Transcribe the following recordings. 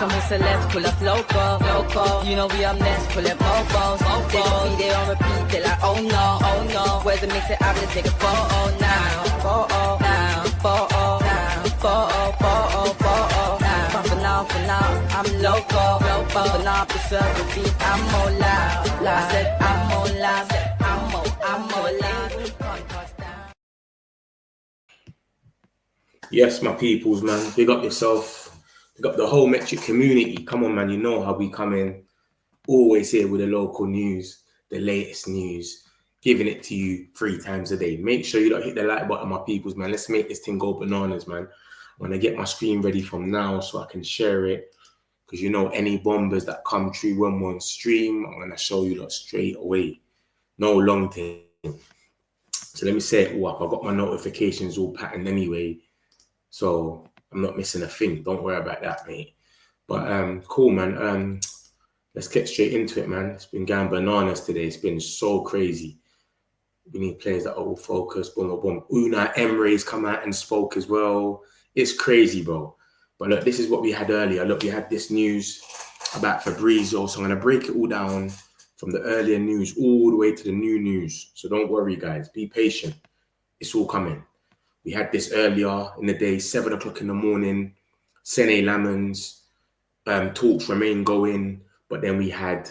Some celebs pull up local. You know we up next, pull up mobos. They don't be there on repeat, they're like, oh no. Where's the mix it up, let's take a photo now. Photo now. But for now, I'm local. But for now, I preserve the beat, I'm more loud. I said I'm more loud, I'm more loud. Yes, my peoples, man. Big up yourself. Big up the whole Metric community. Come on, man. You know how we come in. Always here with the local news, the latest news, giving it to you 3 times a day. Make sure you don't hit the like button, my peoples, man. Let's make this thing go bananas, man. I'm going to get my screen ready from now so I can share it. Because you know, any bombers that come through when we're on stream, I'm going to show you lot straight away. No long thing. So let me set it all up. I've got my notifications all patterned anyway. So I'm not missing a thing. Don't worry about that, mate. But cool, man. Let's get straight into it, man. It's been going bananas today. It's been so crazy. We need players that are all focused. Boom, boom, boom. Unai Emery's come out and spoke as well. It's crazy, bro. But look, this is what we had earlier. Look, we had this news about Fabrizio. So I'm going to break it all down from the earlier news all the way to the new news. So don't worry, guys. Be patient. It's all coming. We had this earlier in the day, 7 o'clock in the morning. Sene Lammens talks remain going. But then we had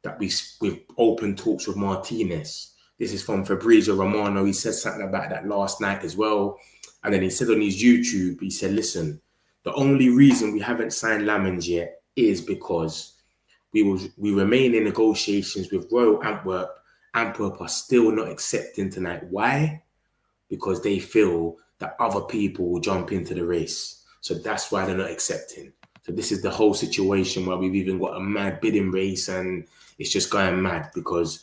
that we've open talks with Martinez. This is from Fabrizio Romano. He said something about that last night as well. And then he said on his YouTube, he said, listen, the only reason we haven't signed Lammens yet is because we remain in negotiations with Royal Antwerp. Antwerp are still not accepting tonight. Why? Because they feel that other people will jump into the race. So that's why they're not accepting. So this is the whole situation where we've even got a mad bidding race and it's just going mad because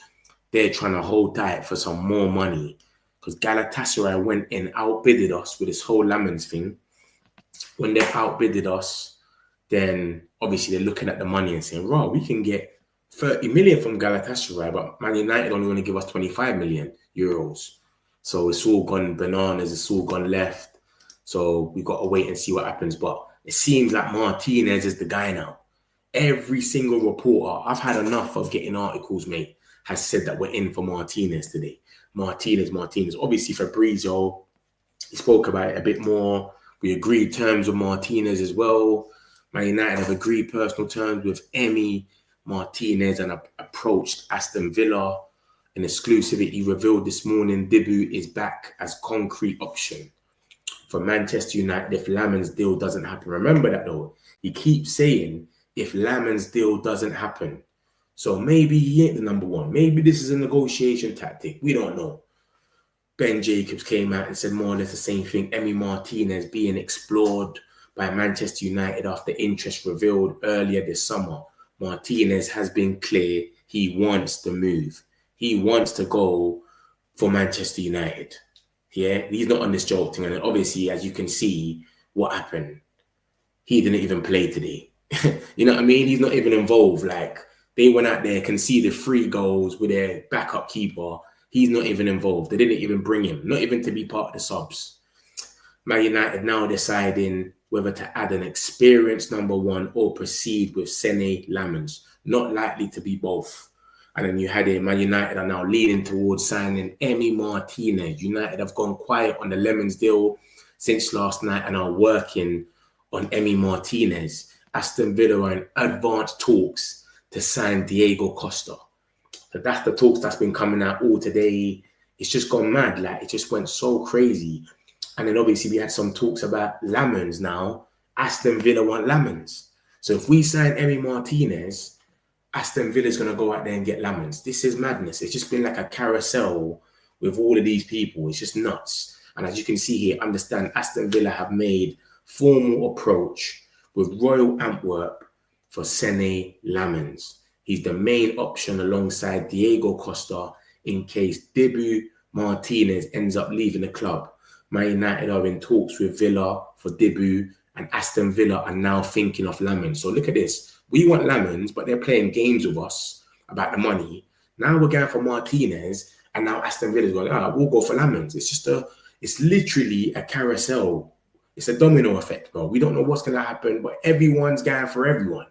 they're trying to hold tight for some more money. Because Galatasaray went and outbidded us with this whole Lammens thing. When they've outbidded us, then obviously they're looking at the money and saying, "Raw, we can get 30 million from Galatasaray, but Man United only want to give us 25 million euros. So it's all gone bananas, it's all gone left. So we've got to wait and see what happens. But it seems like Martinez is the guy now. Every single reporter, I've had enough of getting articles, mate, has said that we're in for Martinez today. Martinez. Obviously, Fabrizio, he spoke about it a bit more. We agreed terms with Martinez as well. Man United have agreed personal terms with Emi Martinez and approached Aston Villa. An exclusivity revealed this morning, Dibu is back as concrete option for Manchester United if Lammens' deal doesn't happen. Remember that though. He keeps saying if Lammens' deal doesn't happen. So maybe he ain't the number one. Maybe this is a negotiation tactic. We don't know. Ben Jacobs came out and said more or less the same thing. Emi Martinez being explored by Manchester United after interest revealed earlier this summer. Martinez has been clear he wants the move. He wants to go for Manchester United. Yeah, he's not on this joke thing. And obviously, as you can see, what happened. He didn't even play today. You know what I mean? He's not even involved. Like, they went out there, conceded 3 goals with their backup keeper. He's not even involved. They didn't even bring him, not even to be part of the subs. Man United now deciding whether to add an experienced number 1 or proceed with Sene Lammens. Not likely to be both. And then you had it, Man United are now leaning towards signing Emi Martinez. United have gone quiet on the Lammens deal since last night and are working on Emi Martinez. Aston Villa are in advanced talks to sign Diego Costa. So that's the talks that's been coming out all today. It's just gone mad. Like, it just went so crazy. And then obviously we had some talks about Lammens now. Aston Villa want Lammens. So if we sign Emi Martinez, Aston Villa's going to go out there and get Lammens. This is madness. It's just been like a carousel with all of these people. It's just nuts. And as you can see here, understand Aston Villa have made formal approach with Royal Antwerp for Sene Lammens. He's the main option alongside Diego Costa in case Dibu Martinez ends up leaving the club. Man United are in talks with Villa for Dibu and Aston Villa are now thinking of Lammens. So look at this. We want Lammens, but they're playing games with us about the money. Now we're going for Martinez, and now Aston Villa's going, we'll go for Lammens. It's literally a carousel. It's a domino effect, bro. We don't know what's going to happen, but everyone's going for everyone.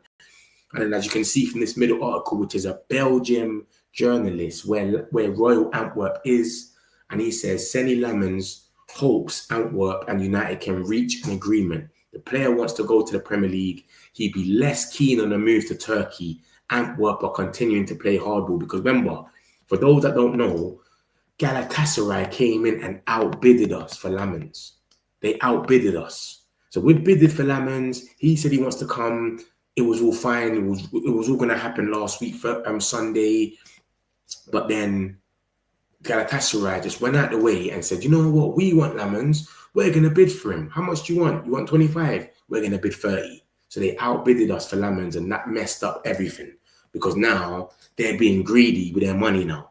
And then as you can see from this middle article, which is a Belgium journalist where Royal Antwerp is, and he says, Senny Lammens hopes Antwerp and United can reach an agreement. The player wants to go to the Premier League. He'd be less keen on a move to Turkey. Antwerp are continuing to play hardball because remember, for those that don't know, Galatasaray came in and outbidded us for Lammens. They outbidded us. So we bidded for Lammens. He said he wants to come. It was all fine. It was all going to happen last week for Sunday. But then Galatasaray just went out the way and said, you know what? We want Lammens. We're going to bid for him. How much do you want? You want 25? We're going to bid 30. So they outbidded us for Lammens, and that messed up everything because now they're being greedy with their money now.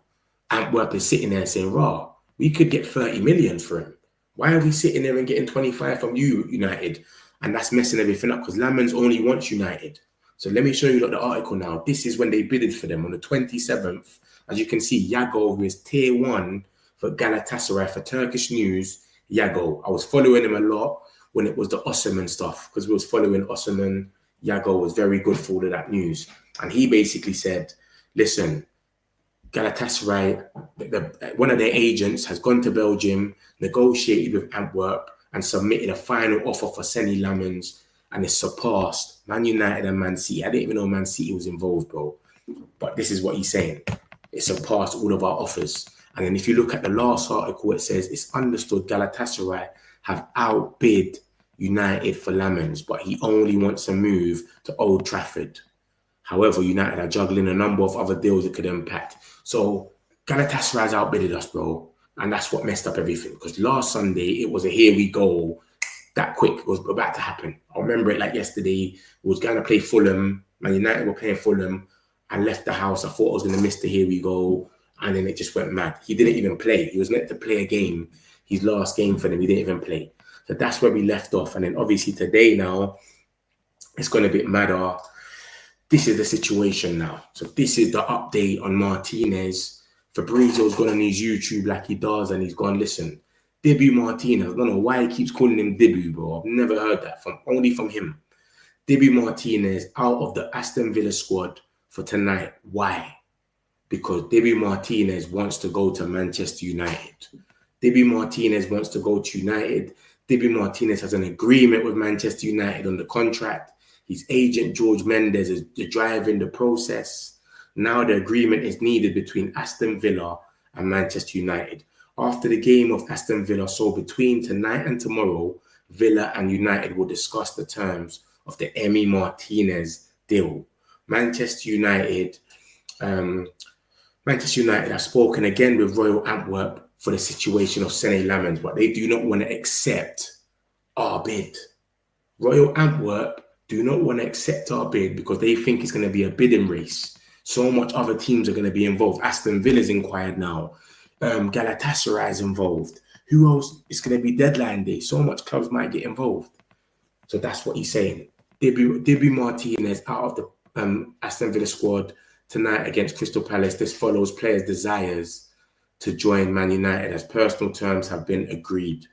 Antwerp is sitting there saying, raw, we could get 30 million for him. Why are we sitting there and getting 25 from you, United? And that's messing everything up because Lammens only wants United. So let me show you the article now. This is when they bidded for them on the 27th. As you can see, Yago, who is tier 1 for Galatasaray for Turkish news. Yago. I was following him a lot when it was the Osman stuff because we was following Osman. Yago was very good for all of that news. And he basically said, listen, Galatasaray, one of their agents has gone to Belgium, negotiated with Antwerp and submitted a final offer for Senny Lammens, and it surpassed Man United and Man City. I didn't even know Man City was involved, bro. But this is what he's saying. It surpassed all of our offers. And then if you look at the last article, it says it's understood Galatasaray have outbid United for Lammens, but he only wants a move to Old Trafford. However, United are juggling a number of other deals that could impact. So Galatasaray's outbidded us, bro. And that's what messed up everything. Because last Sunday, it was a here we go. That quick was about to happen. I remember it like yesterday. We was going to play Fulham. Man United were playing Fulham. I left the house. I thought I was going to miss the here we go. And then it just went mad. He didn't even play. He was meant to play a game. His last game for them, he didn't even play. So that's where we left off. And then obviously today now, it's going to be madder. This is the situation now. So this is the update on Martinez. Fabrizio's gone on his YouTube like he does, and he's gone, listen, Debut Martinez. I don't know why he keeps calling him Debut, bro. I've never heard that only from him. Debut Martinez out of the Aston Villa squad for tonight. Why? Because Debut Martinez wants to go to Manchester United. Debut Martinez wants to go to United. Debut Martinez has an agreement with Manchester United on the contract. His agent, George Mendes, is driving the process. Now the agreement is needed between Aston Villa and Manchester United. After the game of Aston Villa, so between tonight and tomorrow, Villa and United will discuss the terms of the Emi Martinez deal. Manchester United have spoken again with Royal Antwerp for the situation of Senny Lammens, but they do not want to accept our bid. Royal Antwerp do not want to accept our bid because they think it's going to be a bidding race. So much other teams are going to be involved. Aston Villa's inquired now. Galatasaray is involved. Who else? It's going to be deadline day. So much clubs might get involved. So that's what he's saying. Debut Martinez out of the Aston Villa squad tonight against Crystal Palace. This follows players' desires to join Man United as personal terms have been agreed.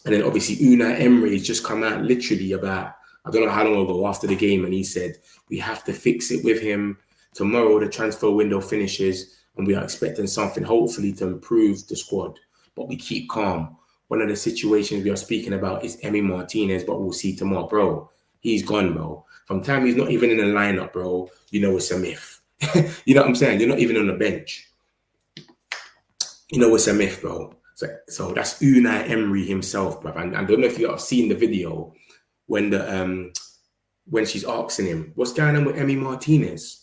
And then obviously Unai Emery's just come out literally about, I don't know how long ago after the game, and he said, we have to fix it with him. Tomorrow the transfer window finishes and we are expecting something hopefully to improve the squad. But we keep calm. One of the situations we are speaking about is Emi Martinez, but we'll see tomorrow. Bro, he's gone, bro. From time he's not even in the lineup, bro, you know it's a myth. You know what I'm saying? You're not even on the bench. You know it's a myth, bro. So that's Unai Emery himself, bro. And I don't know if you have seen the video when she's asking him, what's going on with Emi Martinez?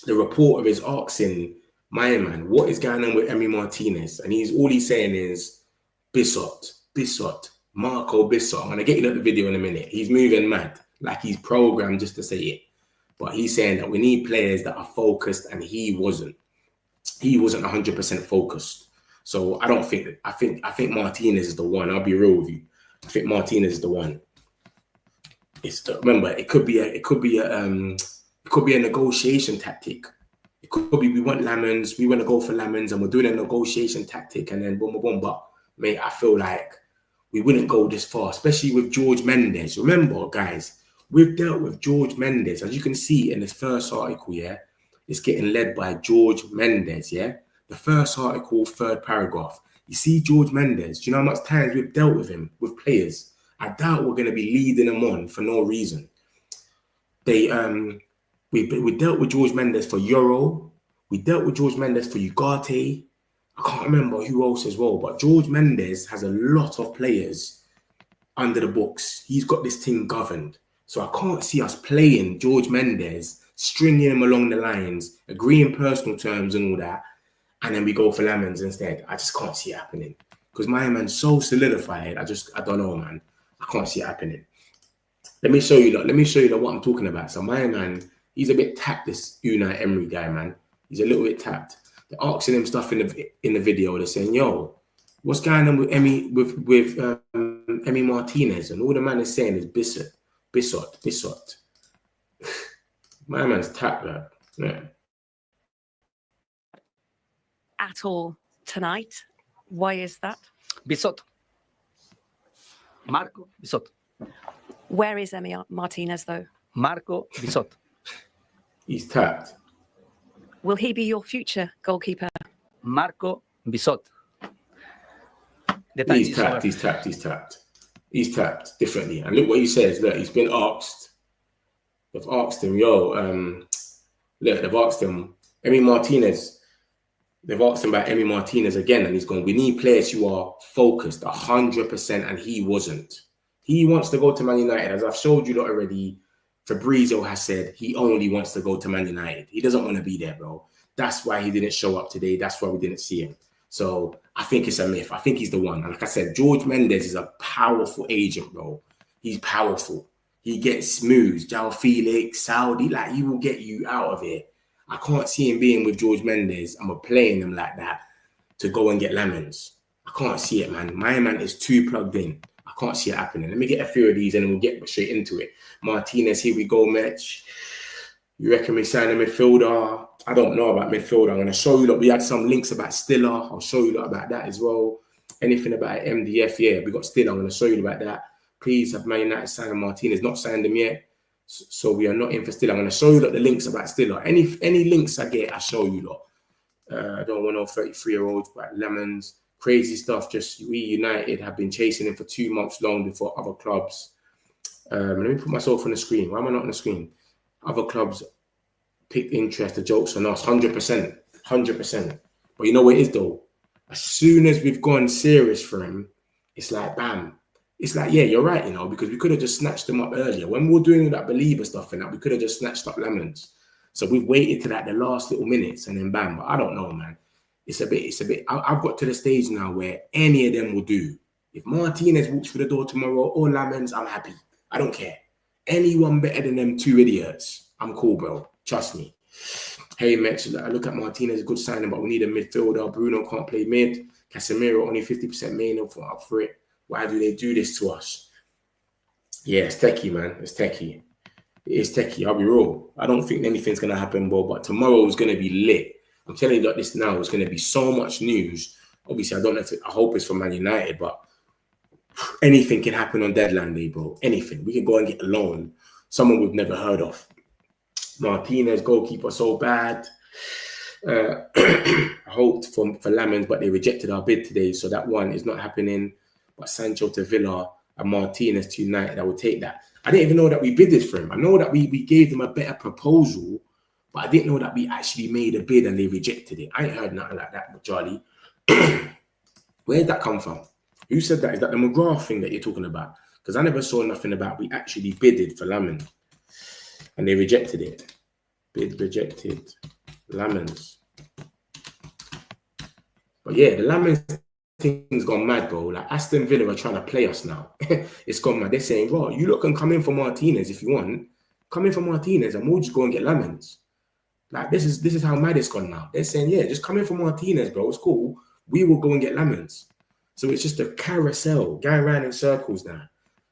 The reporter is asking my man, what is going on with Emi Martinez? And all he's saying is, Bissot, Marco Bissot. I'm going to get you to the video in a minute. He's moving mad, like he's programmed just to say it. But he's saying that we need players that are focused, and he wasn't. He wasn't 100% focused. So I think Martinez is the one. I'll be real with you. I think Martinez is the one. Remember, it could be a negotiation tactic. It could be we want Lammens, we want to go for Lammens, and we're doing a negotiation tactic, and then boom, boom, boom. But mate, I feel like we wouldn't go this far, especially with George Mendes. Remember, guys, we've dealt with George Mendes. As you can see in this first article, yeah, it's getting led by George Mendes, yeah? The first article, third paragraph. You see George Mendes, do you know how much times we've dealt with him, with players? I doubt we're going to be leading them on for no reason. We dealt with George Mendes for Euro. We dealt with George Mendes for Ugarte. I can't remember who else as well, but George Mendes has a lot of players under the books. He's got this thing governed. So I can't see us playing George Mendes, stringing him along the lines, agreeing personal terms and all that, and then we go for Lammens instead. I just can't see it happening. Because my man's so solidified, I don't know, man. I can't see it happening. Let me show you what I'm talking about. So my man, he's a bit tapped, this Unai Emery guy, man. He's a little bit tapped. They're asking him stuff in the video. They're saying, "Yo, what's going on with Emi Martinez?" And all the man is saying is Bissot. My man's tapped, man. Yeah. At all tonight. Why is that? Bissot. Marco Bissot. Where is Emi Martinez, though? Marco Bissot. He's tapped. Will he be your future goalkeeper? Marco Bissot. He's tapped differently. And look what he says. Look, he's been asked. They've asked him, they've asked him, Emi Martinez. They've asked him about Emi Martinez again, and he's gone, we need players who are focused 100%, and he wasn't. He wants to go to Man United. As I've showed you lot already, Fabrizio has said he only wants to go to Man United. He doesn't want to be there, bro. That's why he didn't show up today. That's why we didn't see him. So I think it's a myth. I think he's the one. And like I said, George Mendes is a powerful agent, bro. He's powerful. He gets smooth. João Felix, Saudi, like he will get you out of here. I can't see him being with George Mendes and we're playing him like that to go and get Lammens. I can't see it, man. My man is too plugged in. I can't see it happening. Let me get a few of these and then we'll get straight into it. Martinez, here we go, Mitch. You reckon we sign a midfielder? I don't know about midfielder. I'm going to show you that we had some links about Stiller. I'll show you about that as well. Anything about MDF? Yeah, we got Stiller. I'm going to show you about that. Please have Man United signed Martinez. Not signed him yet. So we are not in for Stiller. I'm going to show you the links about Stiller. Any links I get, I show you lot. I don't want no 33-year-olds, but Lammens. Crazy stuff. Just we United have been chasing him for 2 months long before other clubs. Let me put myself on the screen. Why am I not on the screen? Other clubs picked interest. The jokes on us. 100%. 100%. But you know what it is though? As soon as we've gone serious for him, it's like bam. It's like, yeah, you're right, you know, because we could have just snatched them up earlier. When we were doing that believer stuff and that, we could have just snatched up Lammens. So we've waited to like the last little minutes and then bam. But I don't know, man. It's a bit. I've got to the stage now where any of them will do. If Martinez walks through the door tomorrow or Lammens, I'm happy. I don't care. Anyone better than them two idiots, I'm cool, bro. Trust me. Hey, Mitch, I look at Martinez, a good signing, but we need a midfielder. Bruno can't play mid. Casemiro only 50% Mainoo up for it. Why do they do this to us? Yeah, it's techie, man. It's techie. It is techie. I'll be real. I don't think anything's going to happen, bro. But tomorrow is going to be lit. I'm telling you that this now is going to be so much news. Obviously, I don't know if I hope it's for Man United, but anything can happen on deadline day, bro. Anything. We can go and get a loan. Someone we've never heard of. Martinez, goalkeeper, so bad. I hoped for Lammens, but they rejected our bid today. So that one is not happening. But Sancho to Villa and Martinez to United, I would take that. I didn't even know that we bidded for him. I know that we gave them a better proposal, but I didn't know that we actually made a bid and they rejected it. I ain't heard nothing like that, Charlie. Where did that come from? Who said that? Is that the McGrath thing that you're talking about? Because I never saw nothing about we actually bidded for Lammens and they rejected it. Bid rejected. Lammens. But yeah, the Lammens thing's gone mad, bro. Like Aston Villa are trying to play us now. It's gone mad. They're saying, bro, you lot can come in for Martinez if you want. Come in for Martinez and we'll just go and get Lammens. Like this is how mad it's gone now. They're saying, yeah, just come in for Martinez, bro. It's cool. We will go and get Lammens. So it's just a carousel going around in circles now.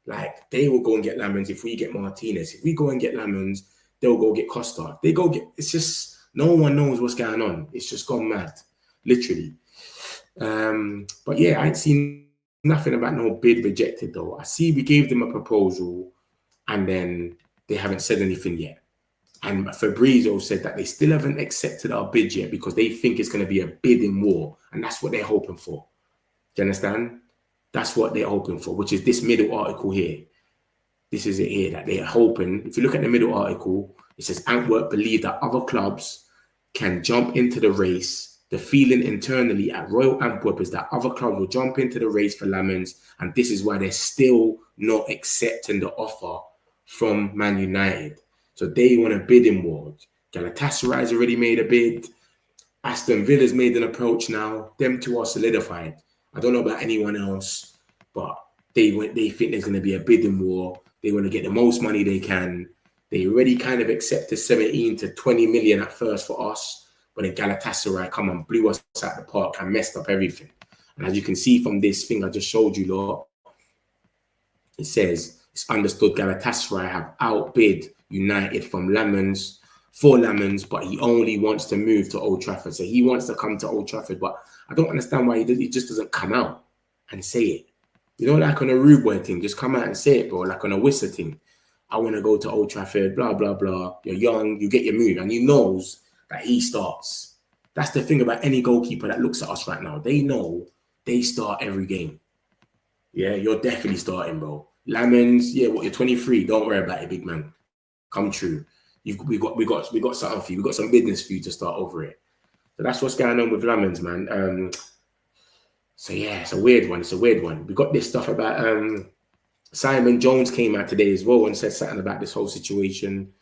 Like they will go and get Lammens if we get Martinez. If we go and get Lammens, they'll go get Costa. If they go get, it's just no one knows what's going on. It's just gone mad, literally. But yeah, I ain't seen nothing about no bid rejected though. I see we gave them a proposal and then they haven't said anything yet. And Fabrizio said that they still haven't accepted our bid yet because they think it's going to be a bidding war. And that's what they're hoping for. Do you understand? That's what they're hoping for, which is this middle article here. This is it here, that they're hoping. If you look at the middle article, it says Antwerp believe that other clubs can jump into the race. The feeling internally at Royal Antwerp is that other clubs will jump into the race for Lammens, and this is why they're still not accepting the offer from Man United. So they want a bidding war. Galatasaray's already made a bid. Aston Villa's made an approach now. Them two are solidified. I don't know about anyone else, but they think there's going to be a bidding war. They want to get the most money they can. They already kind of accepted 17 to 20 million at first for us, but then Galatasaray come and blew us out the park and messed up everything. And as you can see from this thing I just showed you, lot, it says it's understood Galatasaray have outbid United for Lammens, but he only wants to move to Old Trafford. So he wants to come to Old Trafford, but I don't understand why he just doesn't come out and say it. You know, like on a rude boy thing, just come out and say it, bro. Like on a Whisper thing. I want to go to Old Trafford, blah, blah, blah. You're young, you get your move, and he knows that he starts. That's the thing about any goalkeeper that looks at us right now. They know they start every game. Yeah, you're definitely starting, bro. Lammens, yeah, what, you're 23. Don't worry about it, big man. Come true. We got something for you. We got some business for you to start over it. So that's what's going on with Lammens, man. So yeah, it's a weird one. It's a weird one. We got this stuff about Simon Jones came out today as well and said something about this whole situation.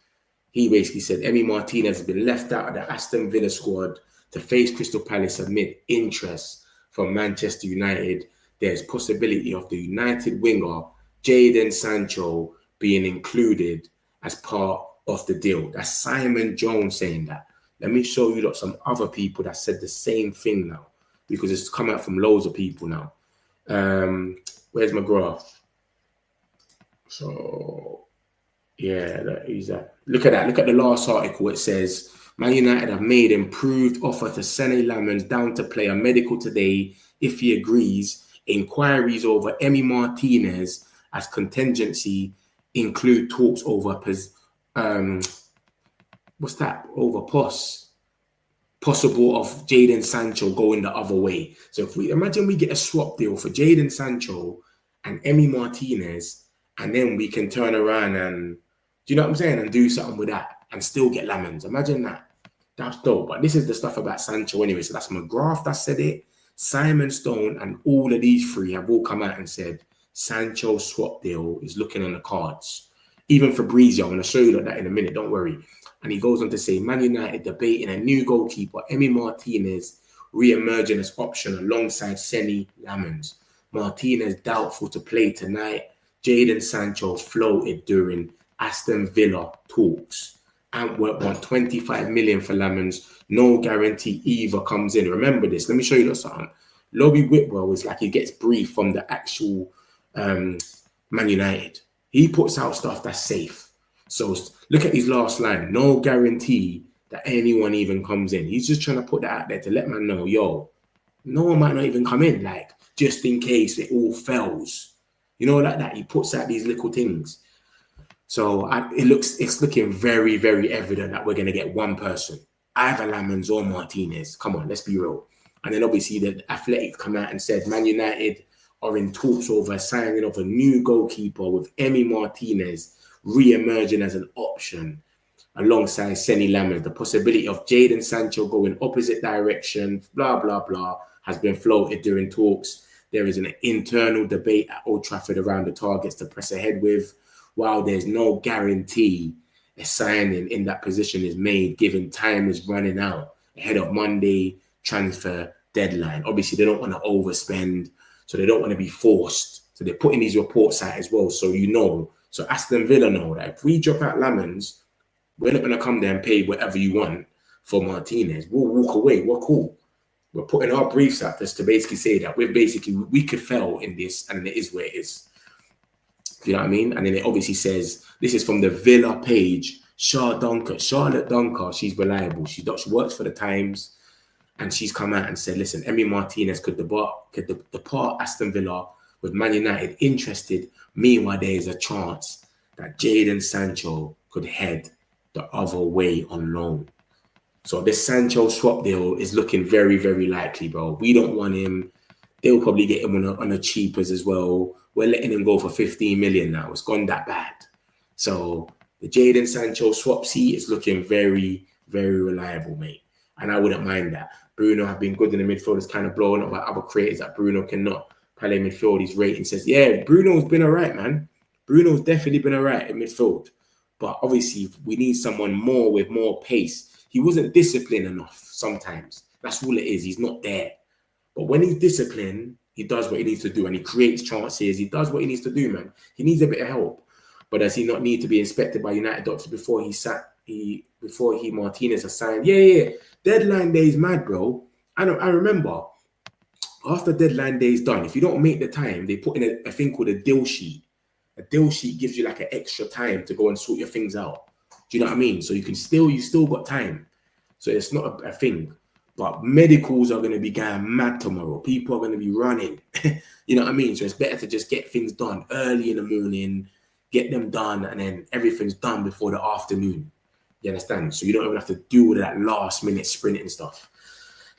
He basically said Emi Martinez has been left out of the Aston Villa squad to face Crystal Palace amid interest from Manchester United. There's possibility of the United winger Jadon Sancho being included as part of the deal. That's Simon Jones saying that. Let me show you some other people that said the same thing now, because it's come out from loads of people now. Where's my graph? So, yeah, he's that. Look at that. Look at the last article. It says, Man United have made improved offer to Sene Lammens down to play a medical today if he agrees. Inquiries over Emi Martinez as contingency include talks over possible of Jadon Sancho going the other way. So if we imagine we get a swap deal for Jadon Sancho and Emi Martinez, and then we can turn around and, do you know what I'm saying, and do something with that and still get Lammens. Imagine that. That's dope. But this is the stuff about Sancho anyway. So that's McGrath that said it. Simon Stone and all of these three have all come out and said Sancho swap deal is looking on the cards. Even Fabrizio, I'm going to show you that in a minute, don't worry. And he goes on to say, Man United debating a new goalkeeper, Emi Martinez, re-emerging as option alongside Sene Lammens. Martinez doubtful to play tonight. Jadon Sancho floated during Aston Villa talks. Antwerp want 25 million for Lammens. No guarantee either comes in. Remember this. Let me show you something. Lobby Whitwell is like he gets briefed from the actual Man United. He puts out stuff that's safe. So look at his last line. No guarantee that anyone even comes in. He's just trying to put that out there to let man know, yo, no one might not even come in. Like, just in case it all fails. You know, like that. He puts out these little things. So it's looking very, very evident that we're going to get one person. Either Lammens or Martinez. Come on, let's be real. And then obviously the Athletic come out and said Man United are in talks over signing of a new goalkeeper with Emi Martinez re-emerging as an option alongside Sene Lammens. The possibility of Jadon Sancho going opposite direction, blah, blah, blah, has been floated during talks. There is an internal debate at Old Trafford around the targets to press ahead with, while there's no guarantee a signing in that position is made, given time is running out ahead of Monday transfer deadline. Obviously, they don't want to overspend, so they don't want to be forced. So they're putting these reports out as well, so you know. So Aston Villa know that if we drop out Lammens, we're not going to come there and pay whatever you want for Martinez. We'll walk away. We're cool. We're putting our briefs out just to basically say that we could fail in this, and it is where it is. You know what I mean? And then it obviously says, this is from the Villa page, Charlotte Dunker, she's reliable. She works for the Times, and she's come out and said, listen, Emi Martinez could depart Aston Villa with Man United interested. Meanwhile, there is a chance that Jadon Sancho could head the other way on loan. So this Sancho swap deal is looking very, very likely, bro. We don't want him. They'll probably get him on a cheapers as well. We're letting him go for 15 million now. It's gone that bad. So the Jadon Sancho swap seat is looking very, very reliable, mate. And I wouldn't mind that. Bruno have been good in the midfield. It's kind of blowing up by other creators that Bruno cannot play midfield. His rating says, yeah, Bruno's been all right, man. Bruno's definitely been all right in midfield. But obviously, we need someone more with more pace. He wasn't disciplined enough sometimes. That's all it is. He's not there. But when he's disciplined, he does what he needs to do and he creates chances. He does what he needs to do, man. He needs a bit of help. But does he not need to be inspected by United doctors before Martinez has signed? Yeah. Deadline day is mad, bro. I remember after deadline day is done, if you don't make the time, they put in a thing called a deal sheet. A deal sheet gives you like an extra time to go and sort your things out. Do you know what I mean? So you still got time. So it's not a thing. But medicals are going to be going mad tomorrow. People are going to be running. You know what I mean? So it's better to just get things done early in the morning, get them done, and then everything's done before the afternoon. You understand? So you don't even have to do all that last minute sprint and stuff.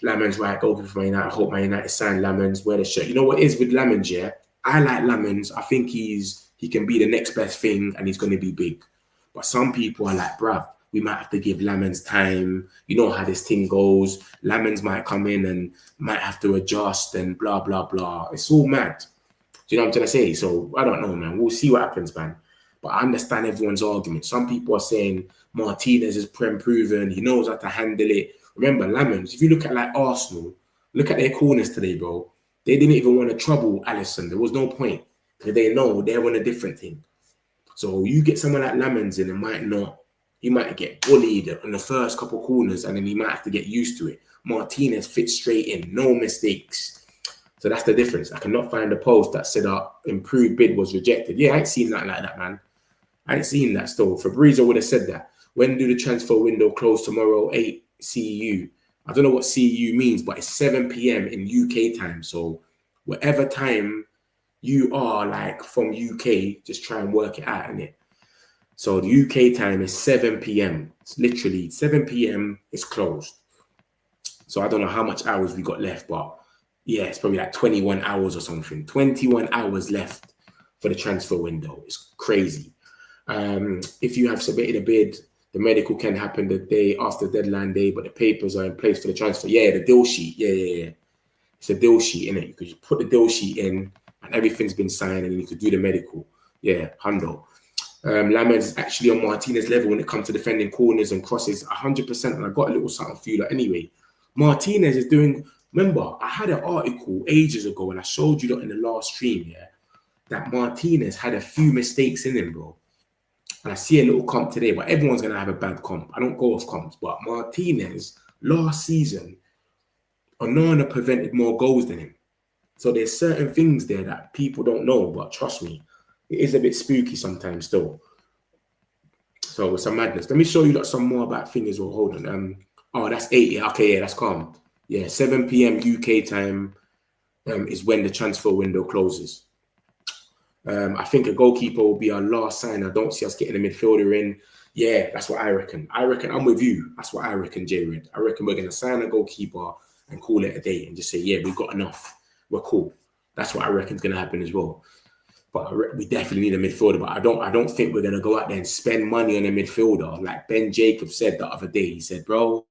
Lammens, right, goalkeeper for Man United. I hope Man United sign Lammens, wear the shirt. You know what it is with Lammens, yeah? I like Lammens. I think he can be the next best thing and he's going to be big. But some people are like, bruv, we might have to give Lammens time. You know how this thing goes. Lammens might come in and might have to adjust and blah, blah, blah. It's all mad. Do you know what I'm trying to say? So I don't know, man. We'll see what happens, man. But I understand everyone's argument. Some people are saying Martinez is proven. He knows how to handle it. Remember, Lammens, if you look at like Arsenal, look at their corners today, bro. They didn't even want to trouble Alisson. There was no point. Because they know they're on a different thing. So you get someone like Lammens in, he might get bullied on the first couple corners and then he might have to get used to it. Martinez fits straight in, no mistakes. So that's the difference. I cannot find a post that said our improved bid was rejected. Yeah, I ain't seen that like that, man. I ain't seen that still. Fabrizio would have said that. When do the transfer window close tomorrow? 8 CEU. I don't know what CEU means, but it's 7 p.m. in UK time. So whatever time you are like from UK, just try and work it out, innit? So the UK time is 7 p.m. It's literally 7 p.m. It's closed. So I don't know how much hours we got left, but yeah, it's probably like 21 hours or something. 21 hours left for the transfer window. It's crazy. If you have submitted a bid, the medical can happen the day after deadline day, but the papers are in place for the transfer. Yeah, the deal sheet. Yeah. It's a deal sheet, innit? You could just put the deal sheet in and everything's been signed and then you could do the medical. Yeah, hundo. Lammens is actually on Martinez level when it comes to defending corners and crosses, 100%. And I got a little something for you. Like, anyway, Martinez is doing. Remember, I had an article ages ago and I showed you that in the last stream, yeah, that Martinez had a few mistakes in him, bro. And I see a little comp today, but everyone's going to have a bad comp. I don't go off comps, but Martinez last season, Onana prevented more goals than him. So there's certain things there that people don't know, but trust me, it is a bit spooky sometimes still. So it's a madness. Let me show you some more about things as well. Hold on. Oh, that's 8. Yeah, okay, yeah, that's calm. Yeah, 7 p.m. UK time is when the transfer window closes. I think a goalkeeper will be our last sign. I don't see us getting a midfielder in. Yeah, that's what I reckon. I'm with you. That's what I reckon, J-Red. I reckon we're going to sign a goalkeeper and call it a day and just say, yeah, we've got enough. We're cool. That's what I reckon is going to happen as well. But we definitely need a midfielder. But I don't think we're going to go out there and spend money on a midfielder. Like Ben Jacobs said the other day. He said, bro,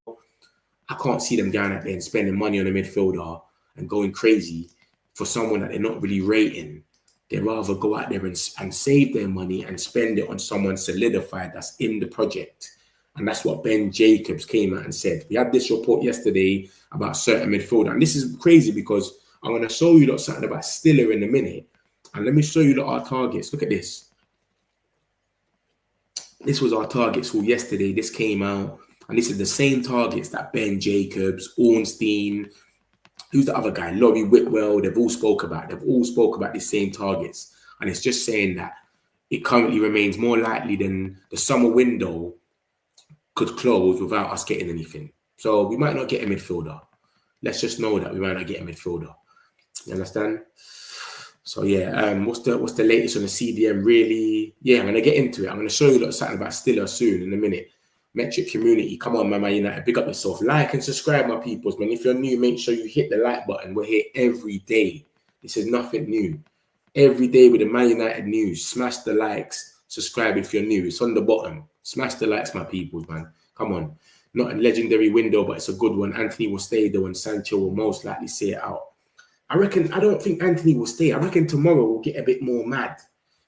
I can't see them going out there and spending money on a midfielder and going crazy for someone that they're not really rating. They'd rather go out there and save their money and spend it on someone solidified that's in the project. And that's what Ben Jacobs came out and said. We had this report yesterday about certain midfielder. And this is crazy because I'm going to show you something about Stiller in a minute. And let me show you our targets. Look at this. This was our targets for yesterday. This came out. And this is the same targets that Ben Jacobs, Ornstein, who's the other guy? Laurie Whitwell, they've all spoke about. They've all spoke about the same targets. And it's just saying that it currently remains more likely than the summer window could close without us getting anything. So we might not get a midfielder. Let's just know that we might not get a midfielder. You understand? So yeah, what's the latest on the CDM? Really, yeah, I'm gonna get into it. I'm gonna show you something about Stiller soon in a minute. Metric community, come on, Man United, big up yourself. Like and subscribe, my peoples, man. If you're new, make sure you hit the like button. We're here every day. This is nothing new. Every day with the Man United news. Smash the likes. Subscribe if you're new. It's on the bottom. Smash the likes, my peoples, man. Come on. Not a legendary window, but it's a good one. Antony will stay there, and Sancho will most likely see it out. I don't think Antony will stay. I reckon tomorrow will get a bit more mad.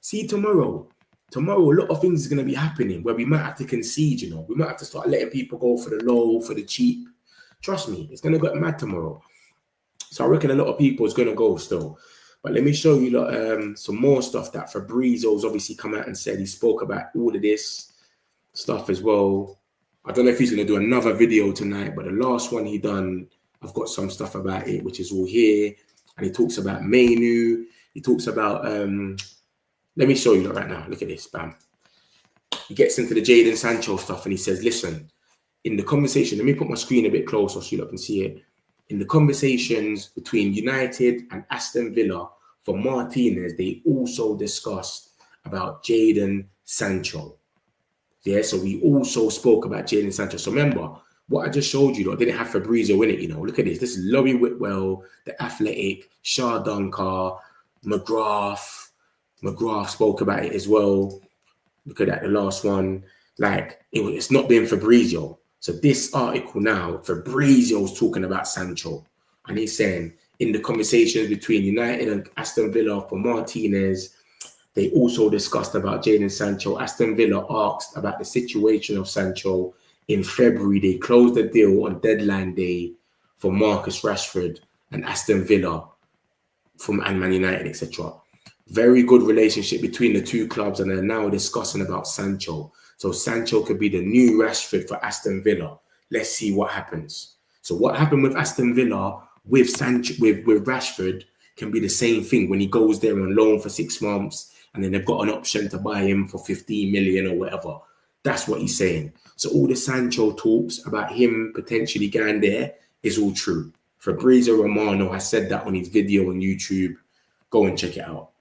See, tomorrow, a lot of things is going to be happening where we might have to concede, you know. We might have to start letting people go for the low, for the cheap. Trust me, it's going to get mad tomorrow. So I reckon a lot of people is going to go still. But let me show you some more stuff that Fabrizio's obviously come out and said. He spoke about all of this stuff as well. I don't know if he's going to do another video tonight, but the last one he done, I've got some stuff about it, which is all here. And he talks about Mainoo. He talks about, let me show you that right now. Look at this, bam. He gets into the Jadon Sancho stuff and he says, listen, in the conversation, let me put my screen a bit closer so you can see it. In the conversations between United and Aston Villa for Martinez, they also discussed about Jadon Sancho. Yeah, so we also spoke about Jadon Sancho. So remember, what I just showed you, though, didn't have Fabrizio in it, you know. Look at this. This is Laurie Whitwell, the Athletic, Shah Dunkar, McGrath. McGrath spoke about it as well. Look at that, the last one. Like, it's not been Fabrizio. So this article now, Fabrizio's talking about Sancho. And he's saying, in the conversations between United and Aston Villa for Martinez, they also discussed about Jadon Sancho. Aston Villa asked about the situation of Sancho. In February, they closed the deal on deadline day for Marcus Rashford and Aston Villa and Man United, etc. Very good relationship between the two clubs, and they're now discussing about Sancho. So Sancho could be the new Rashford for Aston Villa. Let's see what happens. So what happened with Aston Villa with Sancho, with Rashford can be the same thing when he goes there on loan for 6 months, and then they've got an option to buy him for 15 million or whatever. That's what he's saying. So all the Sancho talks about him potentially going there is all true. Fabrizio Romano has said that on his video on YouTube. Go and check it out.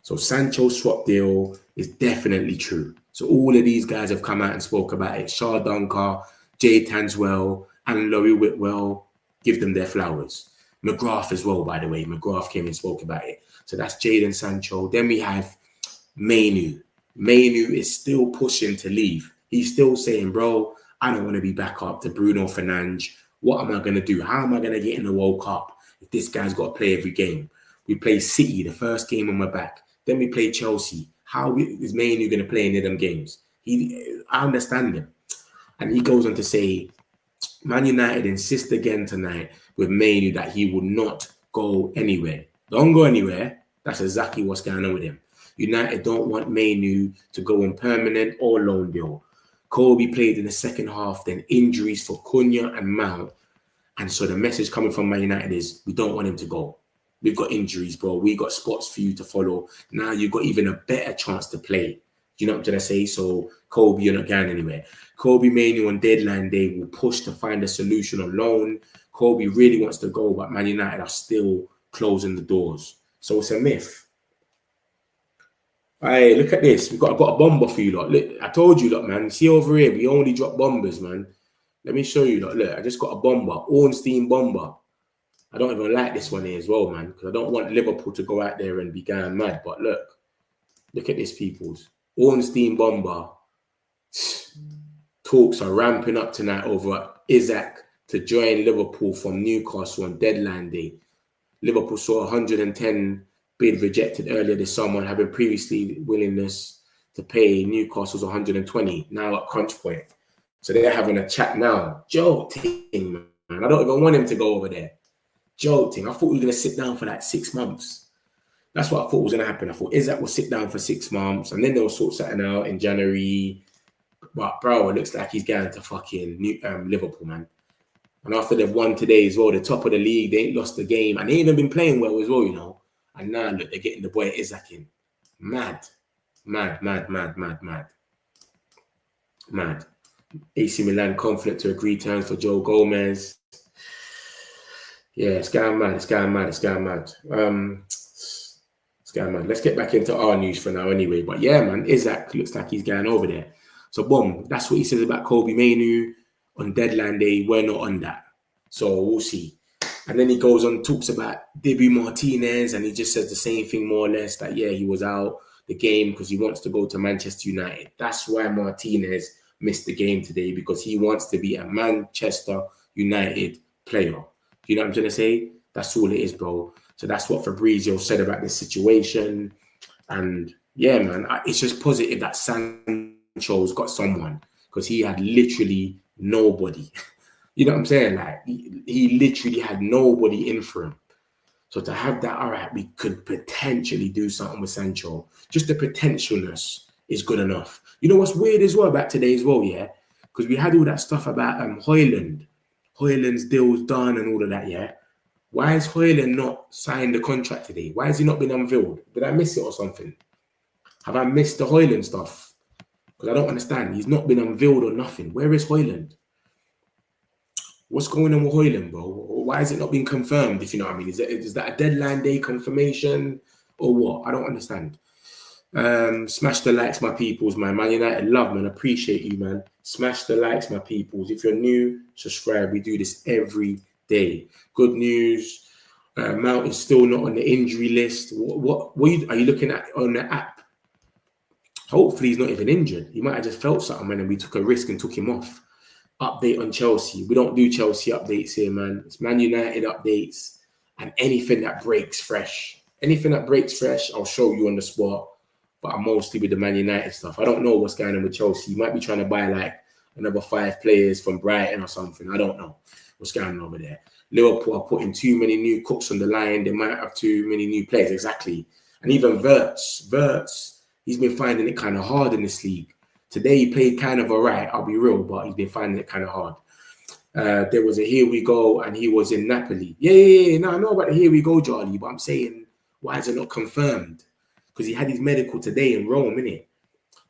So Sancho's swap deal is definitely true. So all of these guys have come out and spoke about it. Shah Dunkar, Jay Tanswell, and Laurie Whitwell, give them their flowers. McGrath as well, by the way. McGrath came and spoke about it. So that's Jadon Sancho. Then we have Mainoo. Mainoo is still pushing to leave. He's still saying, bro, I don't want to be back up to Bruno Fernandes. What am I going to do? How am I going to get in the World Cup if this guy's got to play every game? We play City, the first game on my back. Then we play Chelsea. How is Mainoo going to play in them games? I understand him. And he goes on to say, Man United insist again tonight with Mainoo that he will not go anywhere. Don't go anywhere. That's exactly what's going on with him. United don't want Mainoo to go on permanent or loan deal. Kobe played in the second half, then injuries for Cunha and Mount. And so the message coming from Man United is, we don't want him to go. We've got injuries, bro. We got spots for you to follow. Now you've got even a better chance to play. You know what I'm trying to say? So Kobe, you're not going anywhere. Kobe Mainoo on deadline day will push to find a solution on loan. Kobe really wants to go, but Man United are still closing the doors. So it's a myth. Hey, look at this. I've got a bomber for you, lot. Look, I told you, lot, man. See over here, we only drop bombers, man. Let me show you, lot. Look, I just got a bomber. Ornstein bomber. I don't even like this one here as well, man, because I don't want Liverpool to go out there and be going mad. But look at this, peoples. Ornstein bomber. Talks are ramping up tonight over Isak to join Liverpool from Newcastle on deadline day. Liverpool saw 110 bid rejected earlier this summer, having previously willingness to pay Newcastle's 120, now at crunch point. So they're having a chat now. Joking, man. I don't even want him to go over there. Joking. I thought we were going to sit down for like 6 months. That's what I thought was going to happen. I thought Isak will sit down for 6 months and then they'll sort something out in January. But, bro, it looks like he's going to fucking Liverpool, man. And after they've won today as well, the top of the league, they ain't lost the game. And they ain't even been playing well as well, you know. And now, look, they're getting the boy Isak in. Mad. AC Milan confident to agree terms for Joe Gomez. Yeah, it's going mad. It's going mad. Yeah, man. Let's get back into our news for now anyway. But yeah, man, Isak looks like he's going over there. So boom, that's what he says about Kobe Mainoo on deadline day. We're not on that. So we'll see. And then he goes on, talks about debut Martinez, and he just says the same thing more or less, that yeah, he was out the game because he wants to go to Manchester United. That's why Martinez missed the game today, because he wants to be a Manchester United player. You know what I'm trying to say? That's all it is, bro. So that's what Fabrizio said about this situation. And yeah, man, it's just positive that Sancho's got someone, because he had literally nobody. You know what I'm saying? Like, he literally had nobody in for him. So to have that, all right, we could potentially do something with Sancho. Just the potentialness is good enough. You know what's weird as well about today as well, yeah? Because we had all that stuff about Højlund. Højlund's deal's done and all of that, yeah? Why has Højlund not signed the contract today? Why has he not been unveiled? Did I miss it or something? Have I missed the Højlund stuff? Because I don't understand. He's not been unveiled or nothing. Where is Højlund? What's going on with Højlund, bro? Why has it not been confirmed, if you know what I mean? Is that a deadline day confirmation or what? I don't understand. Smash the likes, my peoples, man. Man United love, man. Appreciate you, man. Smash the likes, my peoples. If you're new, subscribe. We do this every day. Good news. Mount is still not on the injury list. What are you looking at on the app? Hopefully he's not even injured. He might have just felt something, and then we took a risk and took him off. Update on Chelsea. We don't do Chelsea updates here, man. It's Man United updates, and anything that breaks fresh. Anything that breaks fresh, I'll show you on the spot. But I'm mostly with the Man United stuff. I don't know what's going on with Chelsea. You might be trying to buy like another 5 players from Brighton or something. I don't know what's going on over there. Liverpool are putting too many new cooks on the line. They might have too many new players. Exactly. And even Wirtz, he's been finding it kind of hard in this league. Today he played kind of all right, I'll be real, but he's been finding it kind of hard. There was a here we go, and he was in Napoli. Yeah. No, I know about the here we go, Charlie, but I'm saying, why is it not confirmed? Because he had his medical today in Rome, innit?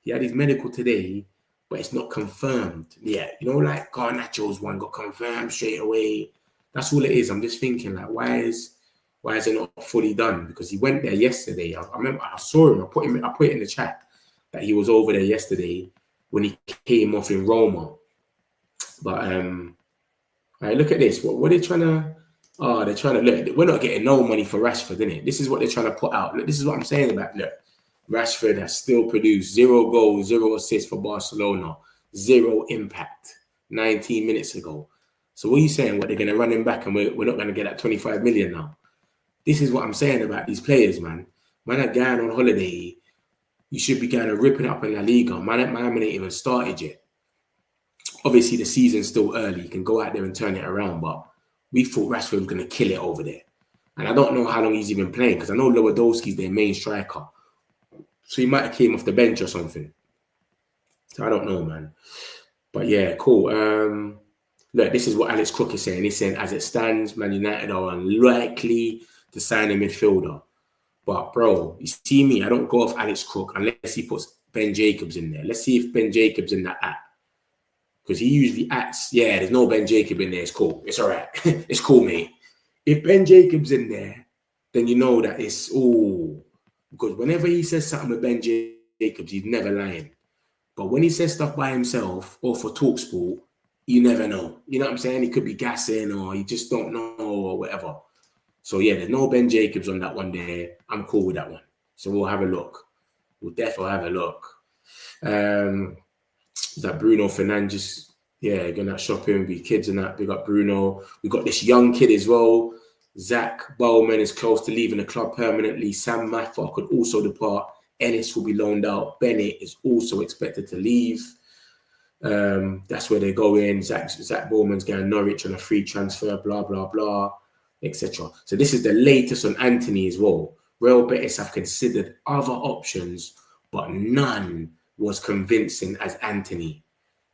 He had his medical today, but it's not confirmed. Yeah, you know, like Garnacho's one got confirmed straight away. That's all it is. I'm just thinking, like, why is it not fully done? Because he went there yesterday. I remember I saw him. I put it in the chat that he was over there yesterday when he came off in Roma. But all right, look at this. What are they trying to? Oh, they're trying to look. We're not getting no money for Rashford, innit? This is what they're trying to put out. Look, this is what I'm saying about, look, Rashford has still produced 0 goals, 0 assists for Barcelona, 0 impact 19 minutes ago. So what are you saying? What, they're going to run him back and we're not going to get that 25 million now? This is what I'm saying about these players, man. Man are going on holiday. You should be going to ripping up in La Liga. Man ain't even started yet. Obviously, the season's still early. You can go out there and turn it around, but we thought Rashford was going to kill it over there. And I don't know how long he's even playing, because I know Lewandowski's their main striker. So he might have came off the bench or something. So I don't know, man. But yeah, cool. Look, this is what Alex Crook is saying. He's saying, as it stands, Man United are unlikely to sign a midfielder. But, bro, you see me, I don't go off Alex Crook unless he puts Ben Jacobs in there. Let's see if Ben Jacobs in that app. Because he usually acts, yeah, there's no Ben Jacob in there. It's cool. It's all right. It's cool, mate. If Ben Jacob's in there, then you know that it's, because whenever he says something with Ben Jacobs, he's never lying. But when he says stuff by himself or for TalkSport, you never know. You know what I'm saying? He could be gassing or you just don't know or whatever. So, yeah, there's no Ben Jacobs on that one there. I'm cool with that one. So we'll have a look. We'll definitely have a look. That Bruno Fernandes, yeah, going out shopping with kids and that. We got Bruno. We got this young kid as well. Zach Bowman is close to leaving the club permanently. Sam Maffa could also depart. Ellis will be loaned out. Bennett is also expected to leave. That's where they're going. Zach Bowman's going Norwich on a free transfer, blah, blah, blah, etc. So this is the latest on Antony as well. Real Betis have considered other options, but none was convincing as Antony.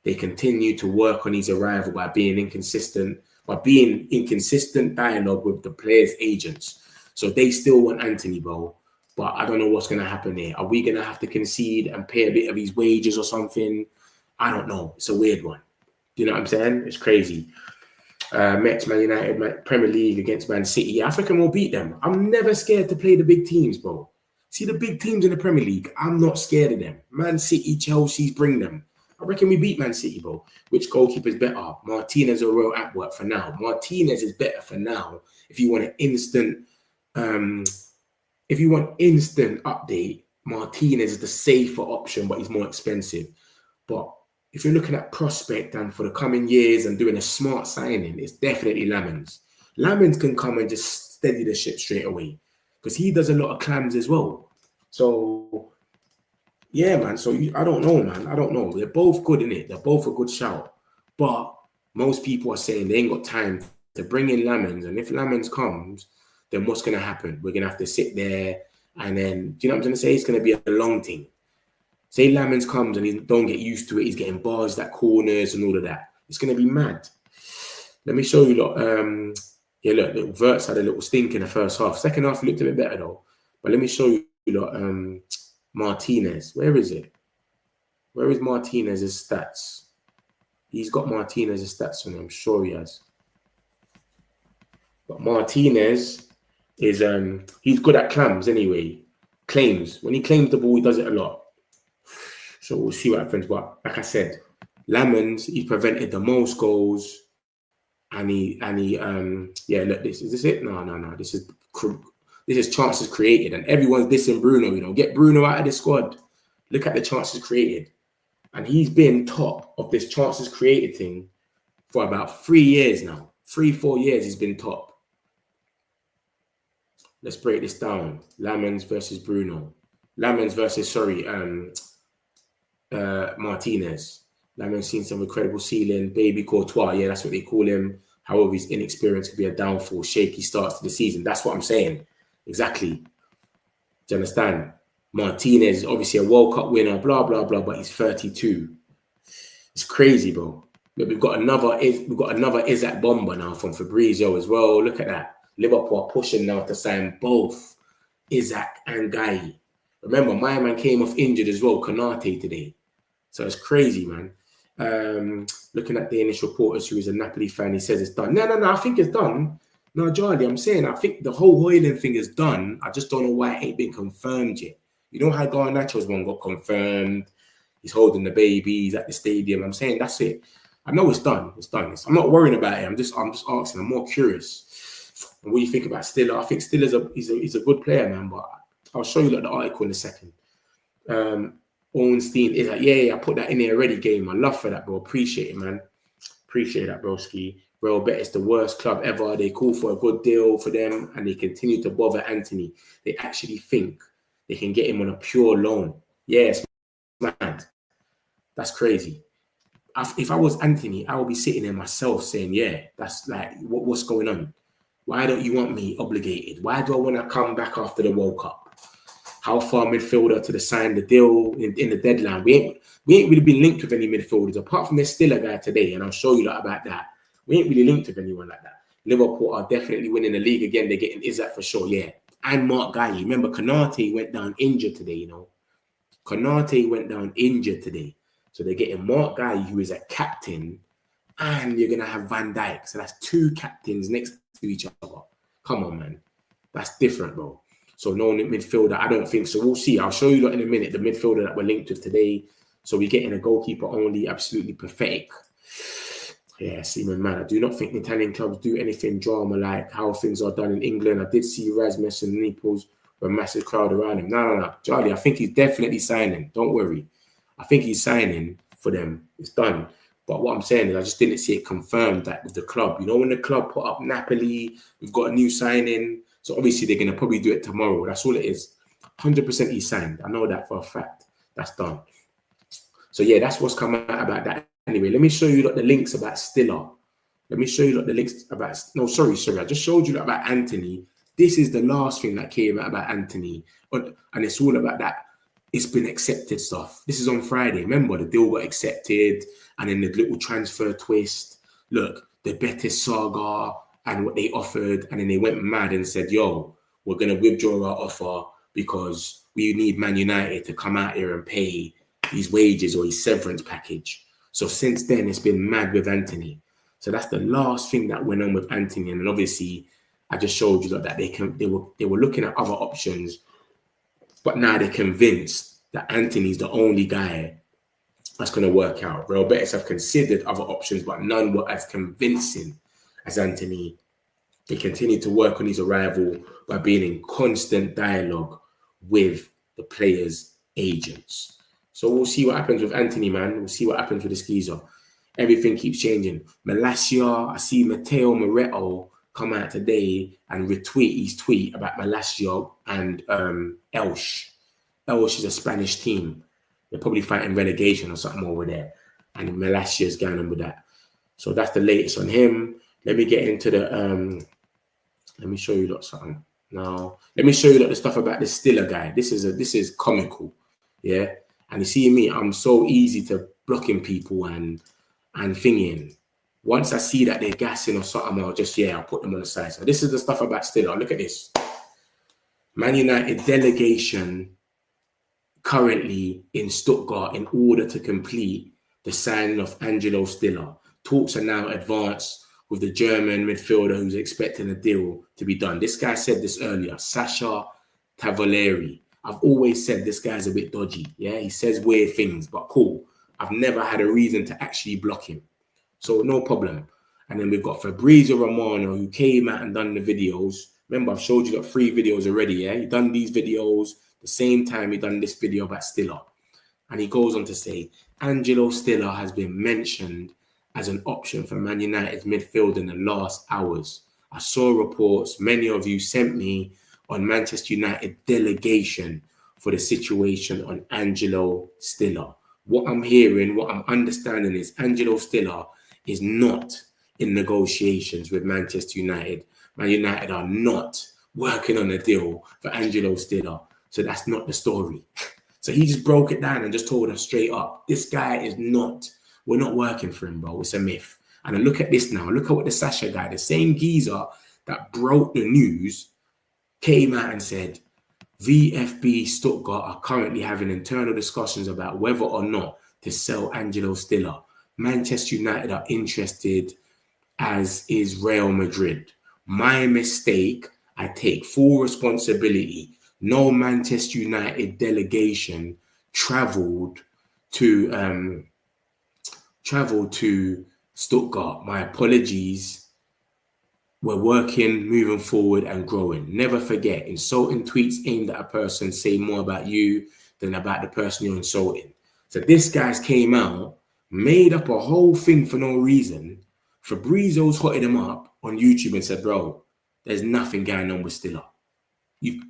They continue to work on his arrival by being inconsistent dialogue with the players' agents. So they still want Antony, bro. But I don't know what's going to happen here. Are we going to have to concede and pay a bit of his wages or something? I don't know. It's a weird one. Do you know what I'm saying? It's crazy. Man United, Premier League against Man City. Yeah, African will beat them. I'm never scared to play the big teams, bro. See the big teams in the Premier League, I'm not scared of them. Man City, Chelsea's bring them. I reckon we beat Man City, bro. Which goalkeeper is better? Martinez or Royal Antwerp for now? Martinez is better for now. If you want an instant, update, Martinez is the safer option, but he's more expensive. But if you're looking at prospect and for the coming years and doing a smart signing, it's definitely Lammens. Lammens can come and just steady the ship straight away because he does a lot of clams as well. So, yeah, man. So, I don't know, man. I don't know. They're both good, innit? They're both a good shout. But most people are saying they ain't got time to bring in Lammens. And if Lammens comes, then what's going to happen? We're going to have to sit there and then, do you know what I'm going to say? It's going to be a long thing. Say Lammens comes and he don't get used to it. He's getting bars at corners and all of that. It's going to be mad. Let me show you, look. Yeah, look, little Verts had a little stink in the first half. Second half looked a bit better, though. But let me show you, look, Martinez. Where is it? Where is Martinez's stats? He's got Martinez's stats on him. I'm sure he has. But Martinez is, he's good at clams anyway. Claims. When he claims the ball, he does it a lot. So we'll see what happens. But like I said, Lammens, he prevented the most goals. And he, yeah, look, is this it? No. This is chances created. And everyone's dissing Bruno, you know. Get Bruno out of the squad. Look at the chances created. And he's been top of this chances created thing for about 3 years now. 3-4 years he's been top. Let's break this down. Lammens versus Bruno. Lammens versus, Martinez. Lammens seen some incredible ceiling. Baby Courtois, yeah, that's what they call him. However, his inexperience could be a downfall. Shaky starts to the season. That's what I'm saying. Exactly. Do you understand? Martinez is obviously a World Cup winner, blah, blah, blah, but he's 32. It's crazy, bro. Look, we've got another Isak bomber now from Fabrizio as well. Look at that. Liverpool are pushing now to sign both Isak and Guy. Remember, my man came off injured as well, Konate today. So it's crazy, man. Looking at the Danish reporters who is a Napoli fan, he says it's done. No, I think it's done. No, Charlie, I'm saying I think the whole Højlund thing is done. I just don't know why it ain't been confirmed yet. You know how Garnacho's one got confirmed? He's holding the baby. He's at the stadium. I'm saying that's it. I know it's done. It's done. I'm not worrying about it. I'm just asking. I'm more curious. And what do you think about Stiller? I think Stiller's he's a good player, man. But I'll show you the article in a second. Ornstein is like, yeah, I put that in there already, game. I love for that, bro. Appreciate it, man. Appreciate that, broski. Real bet it's the worst club ever. They call for a good deal for them and they continue to bother Antony. They actually think they can get him on a pure loan. Yes, man. That's crazy. If I was Antony, I would be sitting there myself saying, yeah, that's like, what's going on? Why don't you want me obligated? Why do I want to come back after the World Cup? How far midfielder to sign the deal in the deadline? We ain't really been linked with any midfielders apart from this Stiller guy today, and I'll show you that about that. We ain't really linked with anyone like that. Liverpool are definitely winning the league again. They're getting Isak for sure, yeah. And Mark Guy. Remember, Konate went down injured today, you know. Konate went down injured today. So they're getting Mark Guy, who is a captain, and you're going to have Van Dijk. So that's two captains next to each other. Come on, man. That's different, bro. So no midfielder, I don't think so. We'll see. I'll show you that in a minute, the midfielder that we're linked with today. So we're getting a goalkeeper only, absolutely pathetic. Yeah, Seaman, man. I do not think the Italian clubs do anything drama like how things are done in England. I did see Rasmus and Naples with a massive crowd around him. No. Charlie, I think he's definitely signing. Don't worry. I think he's signing for them. It's done. But what I'm saying is I just didn't see it confirmed that with the club. You know, when the club put up Napoli, we've got a new signing. So obviously they're going to probably do it tomorrow. That's all it is. 100% he's signed. I know that for a fact. That's done. So yeah, that's what's come out about that. Anyway, let me show you the links about Stiller. Let me show you the links about... No, sorry. I just showed you about Antony. This is the last thing that came out about Antony. And it's all about that. It's been accepted stuff. This is on Friday. Remember, the deal got accepted. And then the little transfer twist. Look, the Betis saga and what they offered. And then they went mad and said, yo, we're going to withdraw our offer because we need Man United to come out here and pay his wages or his severance package. So since then, it's been mad with Antony. So that's the last thing that went on with Antony. And then obviously, I just showed you that they were looking at other options But now they're convinced that Antony's the only guy that's going to work out. Real Betis have considered other options, but none were as convincing as Antony. They continue to work on his arrival by being in constant dialogue with the players' agents. So we'll see what happens with Antony, man. We'll see what happens with the skeezer. Everything keeps changing. Malacia, I see Matteo Moretto come out today and retweet his tweet about Malacia and Elche. Elche is a Spanish team. They're probably fighting relegation or something over there. And Malacia is going on with that. So that's the latest on him. Let me get into the... let me show you lot something. Now, let me show you the stuff about this Stiller guy. This is comical. Yeah? And you see me, I'm so easy to blocking people and thinking. Once I see that they're gassing or something, I'll put them on the side. So this is the stuff about Stiller. Look at this. Man United delegation currently in Stuttgart in order to complete the signing of Angelo Stiller. Talks are now advanced with the German midfielder who's expecting a deal to be done. This guy said this earlier, Sasha Tavoleri. I've always said this guy's a bit dodgy. Yeah, he says weird things, but cool. I've never had a reason to actually block him. So no problem. And then we've got Fabrizio Romano, who came out and done the videos. Remember, I've showed you 3 videos already, yeah? He done these videos the same time he done this video about Stiller. And he goes on to say, Angelo Stiller has been mentioned as an option for Man United's midfield in the last hours. I saw reports many of you sent me on Manchester United delegation for the situation on Angelo Stiller. What I'm hearing, what I'm understanding is Angelo Stiller is not in negotiations with Manchester United. Man United are not working on a deal for Angelo Stiller. So that's not the story. So he just broke it down and just told us straight up, this guy is not, we're not working for him, bro. It's a myth. And then look at this now. Look at what the Sasha guy, the same geezer that broke the news, came out and said, VfB Stuttgart are currently having internal discussions about whether or not to sell Angelo Stiller. Manchester United are interested, as is Real Madrid. My mistake. I take full responsibility. No Manchester United delegation traveled to Stuttgart. My apologies. We're working, moving forward and growing. Never forget, insulting tweets aimed at a person say more about you than about the person you're insulting. So this guy's came out, made up a whole thing for no reason. Fabrizio's hotted him up on YouTube and said, bro, there's nothing going on with Stiller. You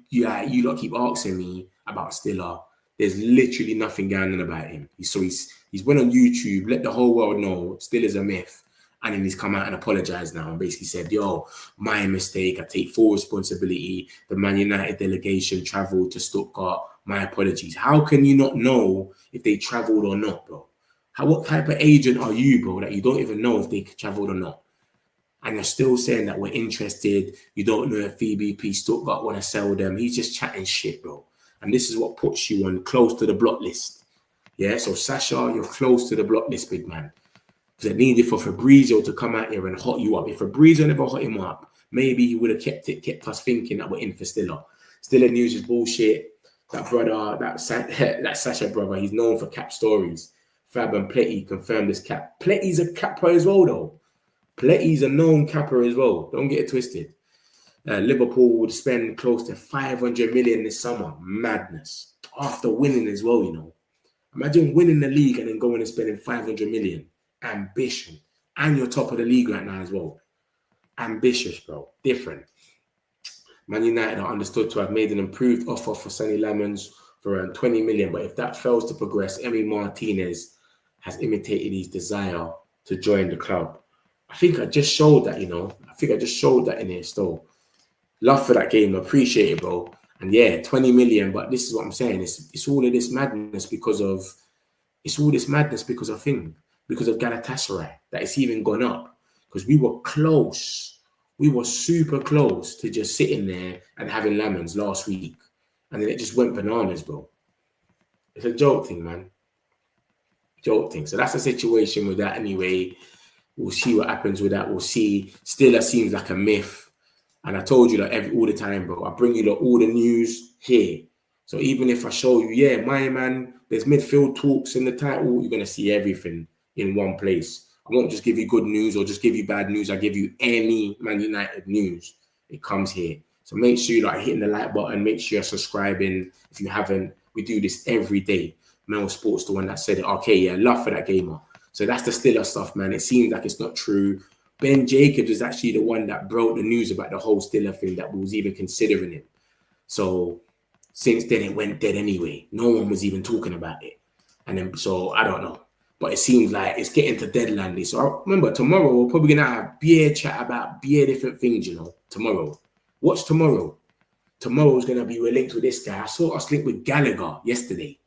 lot keep asking me about Stiller. There's literally nothing going on about him. He's went on YouTube, let the whole world know Stiller's a myth. And then he's come out and apologized now and basically said, yo, my mistake. I take full responsibility. The Man United delegation traveled to Stuttgart. My apologies. How can you not know if they traveled or not, bro? What type of agent are you, bro, that you don't even know if they traveled or not? And you're still saying that we're interested. You don't know if VBP Stuttgart want to sell them. He's just chatting shit, bro. And this is what puts you on close to the block list. Yeah, so Sasha, you're close to the block list, big man. Because it needed for Fabrizio to come out here and hot you up. If Fabrizio never hot him up, maybe he would have kept us thinking that we're in for Stiller. Stiller news is bullshit. That brother, that Sasha brother, he's known for cap stories. Fab and Pletty confirmed this cap. Pletty's a capper as well, though. Pletty's a known capper as well. Don't get it twisted. Liverpool would spend close to 500 million this summer. Madness. After winning as well, you know. Imagine winning the league and then going and spending 500 million. Ambition. And you're top of the league right now as well. Ambitious, bro. Different. Man United are understood to have made an improved offer for Sonny Lammens for around 20 million. But if that fails to progress, Martinez has imitated his desire to join the club. I think I just showed that, you know. I think I just showed that in here still. Love for that game. Appreciate it, bro. And yeah, 20 million. But this is what I'm saying. It's all of this madness because of Galatasaray that it's even gone up. Because we were close. We were super close to just sitting there and having Lammens last week. And then it just went bananas, bro. It's a joke thing, man. Joke thing. So that's the situation with that anyway. We'll see what happens with that. We'll see. Stiller seems like a myth. And I told you that all the time, bro. I bring you all the news here. So even if I show you, yeah, my man, there's midfield talks in the title, you're going to see everything in one place. I won't just give you good news or just give you bad news. I give you any Man United news. It comes here. So make sure you're like hitting the like button. Make sure you're subscribing if you haven't. We do this every day. Mel Sports, the one that said it. Okay, yeah, love for that gamer. So that's the Stiller stuff, man. It seems like it's not true. Ben Jacobs is actually the one that broke the news about the whole Stiller thing, that we was even considering it. So since then, it went dead anyway. No one was even talking about it. And then, so I don't know. But it seems like it's getting to deadline day. So I remember tomorrow, we're probably going to have beer chat about beer different things, you know, tomorrow. Watch tomorrow. Tomorrow's going to be, we're linked with this guy. I saw us linked with Gallagher yesterday.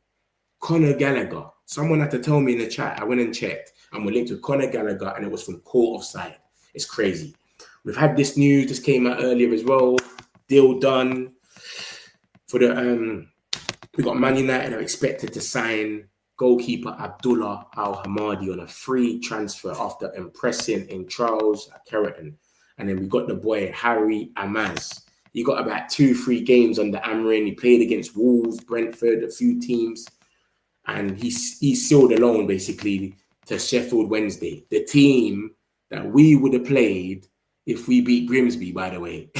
Conor Gallagher. Someone had to tell me in the chat. I went and checked. And we're linked with Conor Gallagher, and it was from Court Offside. It's crazy. We've had this news. This came out earlier as well. Deal done. For the we got Man United are expected to sign goalkeeper Abdullah Al-Hamadi on a free transfer after impressing in trials at Keratin. And then we got the boy Harry Amaz. He got about 2-3 games under Amarin. He played against Wolves, Brentford, a few teams. And he's sealed alone basically to Sheffield Wednesday. The team that we would have played if we beat Grimsby, by the way.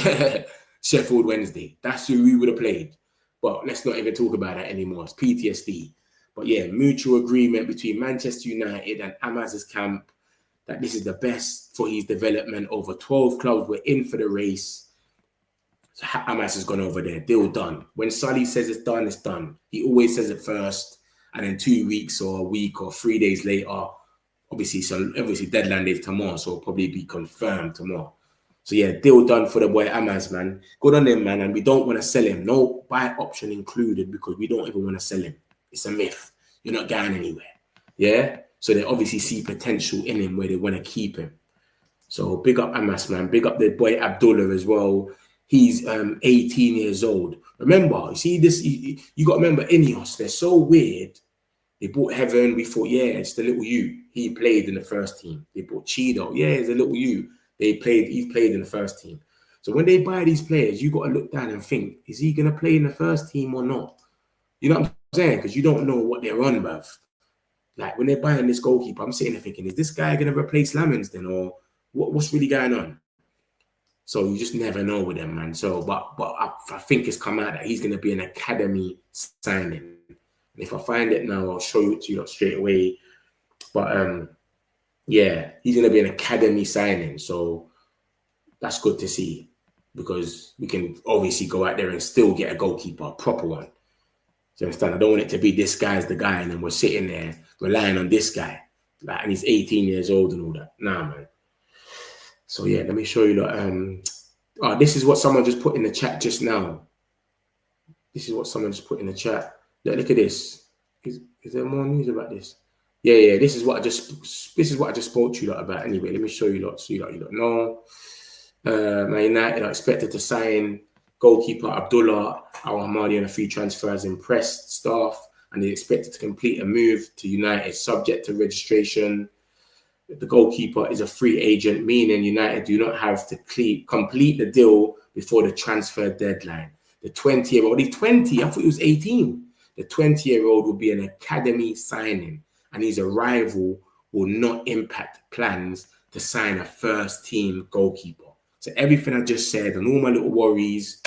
Sheffield Wednesday. That's who we would have played. But let's not even talk about that anymore. It's PTSD. But yeah, mutual agreement between Manchester United and Amaz's camp that this is the best for his development. Over 12 clubs were in for the race. So Amaz has gone over there. Deal done. When Sully says it's done, it's done. He always says it first. And then 2 weeks or a week or 3 days later, obviously deadline day is tomorrow, so it'll probably be confirmed tomorrow. So yeah, deal done for the boy Amaz, man. Good on him, man. And we don't want to sell him. No buy option included because we don't even want to sell him. It's a myth. You're not going anywhere. Yeah? So they obviously see potential in him where they want to keep him. So big up Amaz, man. Big up the boy Abdullah as well. He's 18 years old. Remember, you see this, you got to remember Ineos. They're so weird. They bought Heaven. We thought, yeah, it's the little you. He played in the first team. They bought Cheeto. Yeah, it's a little you. He's played in the first team. So when they buy these players, you got to look down and think, is he going to play in the first team or not? You know what I'm saying? Because you don't know what they're on, bruv. Like when they're buying this goalkeeper, I'm sitting there thinking, is this guy going to replace Lammens then? Or what's really going on? So you just never know with them, man. So, but I think it's come out that he's going to be an academy signing. And if I find it now, I'll show it to you straight away. But yeah, he's going to be an academy signing. So that's good to see because we can obviously go out there and still get a goalkeeper, a proper one. Do you understand? I don't want it to be this guy's the guy and then we're sitting there relying on this guy. Like, and he's 18 years old and all that. Nah, man. So yeah, let me show you that. This is what someone just put in the chat just now. This is what someone just put in the chat. Look at this. Is there more news about this? Yeah. This is what I just spoke to you lot about. Anyway, let me show you lot so you lot know. Man United are expected to sign goalkeeper Abdullah Al-Hamadi on a free transfer as impressed staff, and they're expected to complete a move to United subject to registration. The goalkeeper is a free agent, meaning United do not have to complete the deal before the transfer deadline. The 20-year-old, he's 20, I thought he was 18. The 20-year-old will be an academy signing, and his arrival will not impact plans to sign a first-team goalkeeper. So everything I just said and all my little worries,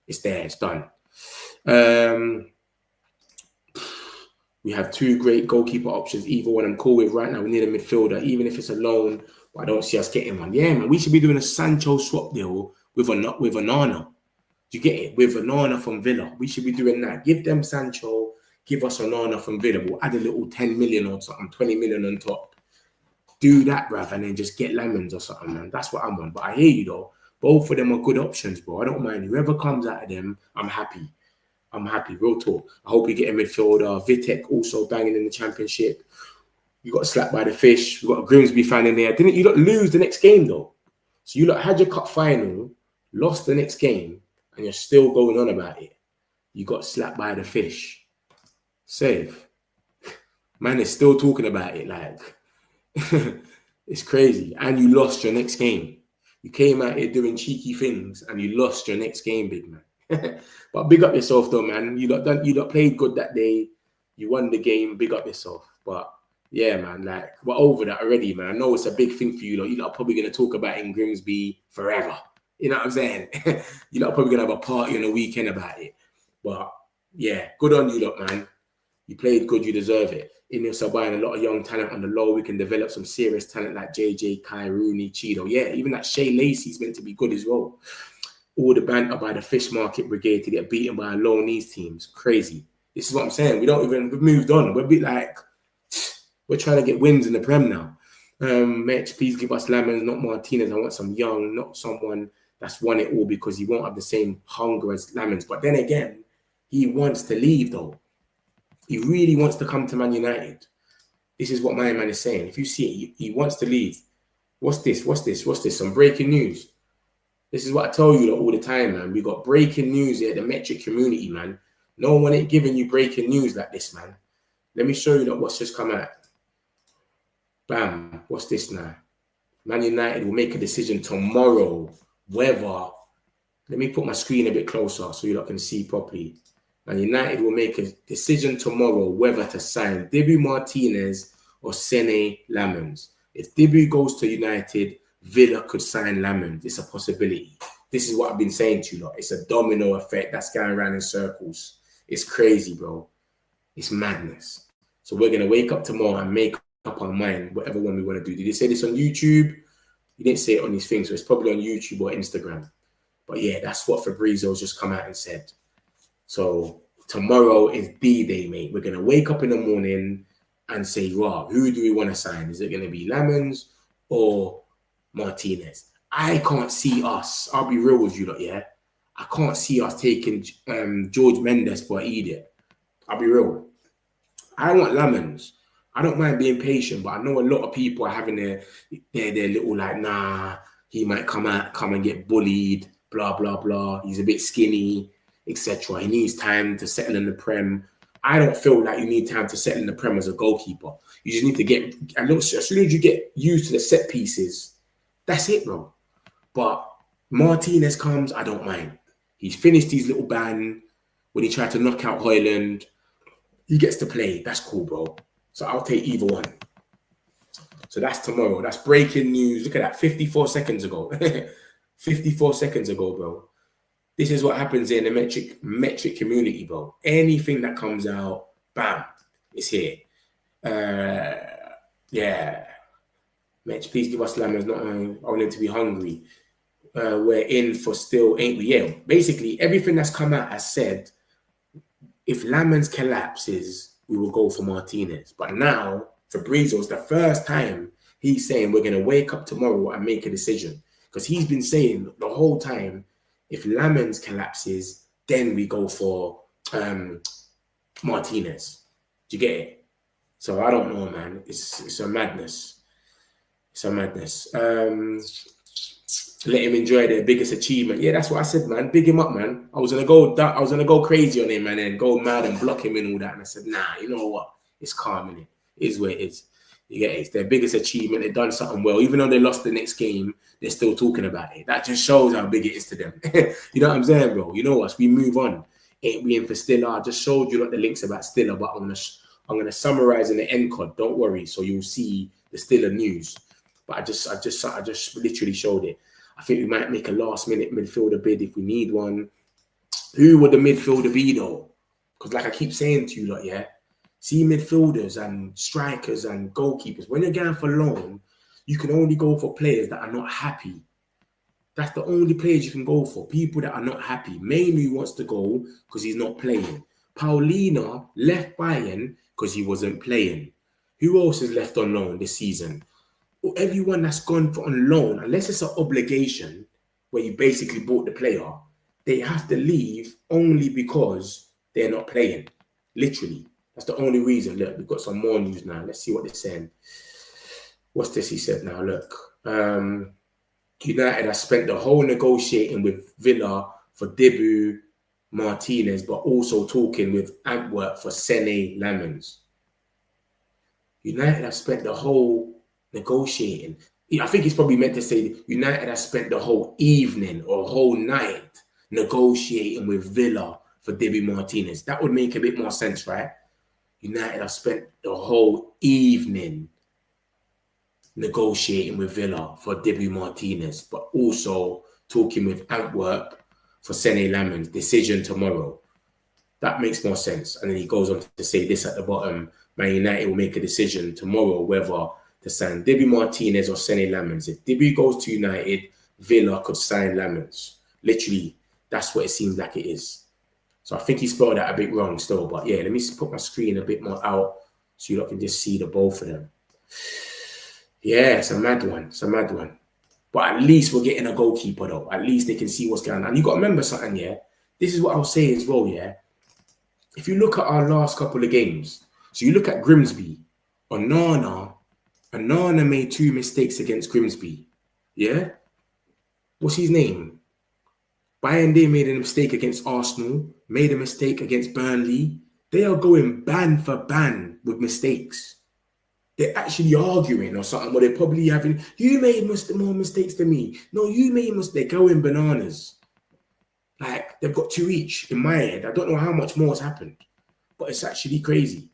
it's there, it's done. We have 2 great goalkeeper options. Either one I'm cool with right now. We need a midfielder, even if it's a loan, but I don't see us getting one. Yeah, man, we should be doing a Sancho swap deal with Onana. Do you get it? With Onana from Villa. We should be doing that. Give them Sancho, give us Onana from Villa. We'll add a little 10 million or something, 20 million on top. Do that, bruv, and then just get Lammens or something, man. That's what I'm on. But I hear you, though. Both of them are good options, bro. I don't mind. Whoever comes out of them, I'm happy. I'm happy. Real talk. I hope you get a midfielder. Vitek also banging in the championship. You got slapped by the fish. We got a Grimsby fan in there. Didn't you lot lose the next game, though? So you lot had your cup final, lost the next game, and you're still going on about it. You got slapped by the fish. Save. Man is still talking about it like... It's crazy. And you lost your next game. You came out here doing cheeky things and you lost your next game, big man. But big up yourself though, man. You lot played good that day. You won the game. Big up yourself. But yeah, man, like we're over that already, man. I know it's a big thing for you lot. You lot are probably gonna talk about it in Grimsby forever. You know what I'm saying? You lot are probably gonna have a party on the weekend about it. But yeah, good on you lot, man. You played good. You deserve it. In your buying a lot of young talent on the low. We can develop some serious talent like JJ, Kai, Rooney, Cheeto. Yeah, even that Shea Lacey's meant to be good as well. All the banter by the fish market brigade to get beaten by a low knees teams. Crazy. This is what I'm saying. We've moved on. We're a bit like, we're trying to get wins in the Prem now. Mitch, please give us Lammens, not Martinez. I want some young, not someone that's won it all because he won't have the same hunger as Lammens. But then again, he wants to leave though. He really wants to come to Man United. This is what my man is saying. If you see it, he wants to leave. What's this? Some breaking news. This is what I tell you all the time, man. We got breaking news here, the metric community, man. No one ain't giving you breaking news like this, man. Let me show you what's just come out. Bam. What's this now? Man United will make a decision tomorrow. Whether, let me put my screen a bit closer so you lot can see properly. Man United will make a decision tomorrow whether to sign Dibu Martinez or Sene Lammens. If Dibu goes to United, Villa could sign Lammens. It's a possibility. This is what I've been saying to you lot. It's a domino effect that's going around in circles. It's crazy, bro. It's madness. So we're going to wake up tomorrow and make up our mind, whatever one we want to do. Did he say this on YouTube? He didn't say it on his thing, so it's probably on YouTube or Instagram. But yeah, that's what Fabrizio's just come out and said. So tomorrow is D-Day, mate. We're going to wake up in the morning and say, wow, who do we want to sign? Is it going to be Lammens or Martinez? I can't see us. I'll be real with you lot, yeah? I can't see us taking George Mendes for an idiot. I'll be real. I want Lammens. I don't mind being patient, but I know a lot of people are having their little like, nah, he might come and get bullied, blah, blah, blah. He's a bit skinny, etc. He needs time to settle in the Prem. I don't feel like you need time to settle in the Prem as a goalkeeper. You just need to get, as soon as you get used to the set pieces, that's it, bro. But Martinez comes, I don't mind. He's finished his little ban when he tried to knock out Højlund. He gets to play. That's cool, bro. So I'll take either one. So that's tomorrow. That's breaking news. Look at that, 54 seconds ago. 54 seconds ago, bro. This is what happens in the metric community, bro. Anything that comes out, bam, it's here. Yeah. Mitch, please give us Lammens. Not I want him to be hungry. We're in for still, ain't we? Yeah. Basically, everything that's come out has said, if Lammens collapses, we will go for Martinez. But now, Fabrizio's the first time he's saying we're going to wake up tomorrow and make a decision. Because he's been saying the whole time, if Lammens collapses, then we go for Martinez. Do you get it? So I don't know, man. It's a madness. It's a madness. Let him enjoy their biggest achievement. Yeah, that's what I said, man. Big him up, man. I was gonna go crazy on him, man, and go mad and block him and all that. And I said, nah, you know what? It's calm, innit? It is what it is. You get it? It's their biggest achievement. They've done something well. Even though they lost the next game, they're still talking about it. That just shows how big it is to them. You know what I'm saying, bro? You know us. We move on. Ain't we in for Stiller? I just showed you the links about Stiller, but I'm gonna summarize in the end card. Don't worry. So you'll see the Stiller news. But I just literally showed it. I think we might make a last-minute midfielder bid if we need one. Who would the midfielder be, though? Because like I keep saying to you, lot, yeah, see midfielders and strikers and goalkeepers, when you're going for loan, you can only go for players that are not happy. That's the only players you can go for, people that are not happy. Mainoo wants to go because he's not playing. Paulina left Bayern because he wasn't playing. Who else is left on loan this season? Everyone that's gone on loan, unless it's an obligation where you basically bought the player, they have to leave only because they're not playing. Literally. That's the only reason. Look, we've got some more news now. Let's see what they're saying. What's this he said now? Look. United has spent the whole negotiating with Villa for Dibu Martinez, but also talking with Antwerp for Sene Lammens. United have spent the whole negotiating. I think he's probably meant to say United has spent the whole evening or whole night negotiating with Villa for Debbie Martinez. That would make a bit more sense, right? United have spent the whole evening negotiating with Villa for Debbie Martinez, but also talking with Antwerp for Sene Lammens. Decision tomorrow. That makes more sense. And then he goes on to say this at the bottom: Man United will make a decision tomorrow whether to sign Debbie Martinez or Sene Lammens. If Debbie goes to United, Villa could sign Lammens. Literally, that's what it seems like it is. So I think he spelled that a bit wrong still. But yeah, let me put my screen a bit more out so you lot can just see the both of them. Yeah, it's a mad one. It's a mad one. But at least we're getting a goalkeeper though. At least they can see what's going on. And you got to remember something, yeah? This is what I'll say as well, yeah? If you look at our last couple of games, so you look at Grimsby, Onana made 2 mistakes against Grimsby. Yeah? What's his name? Bayern made a mistake against Arsenal, made a mistake against Burnley. They are going ban for ban with mistakes. They're actually arguing or something, or they're probably having, you made more mistakes than me. No, you made mistakes. They're going bananas. Like, they've got 2 each in my head. I don't know how much more has happened, but it's actually crazy.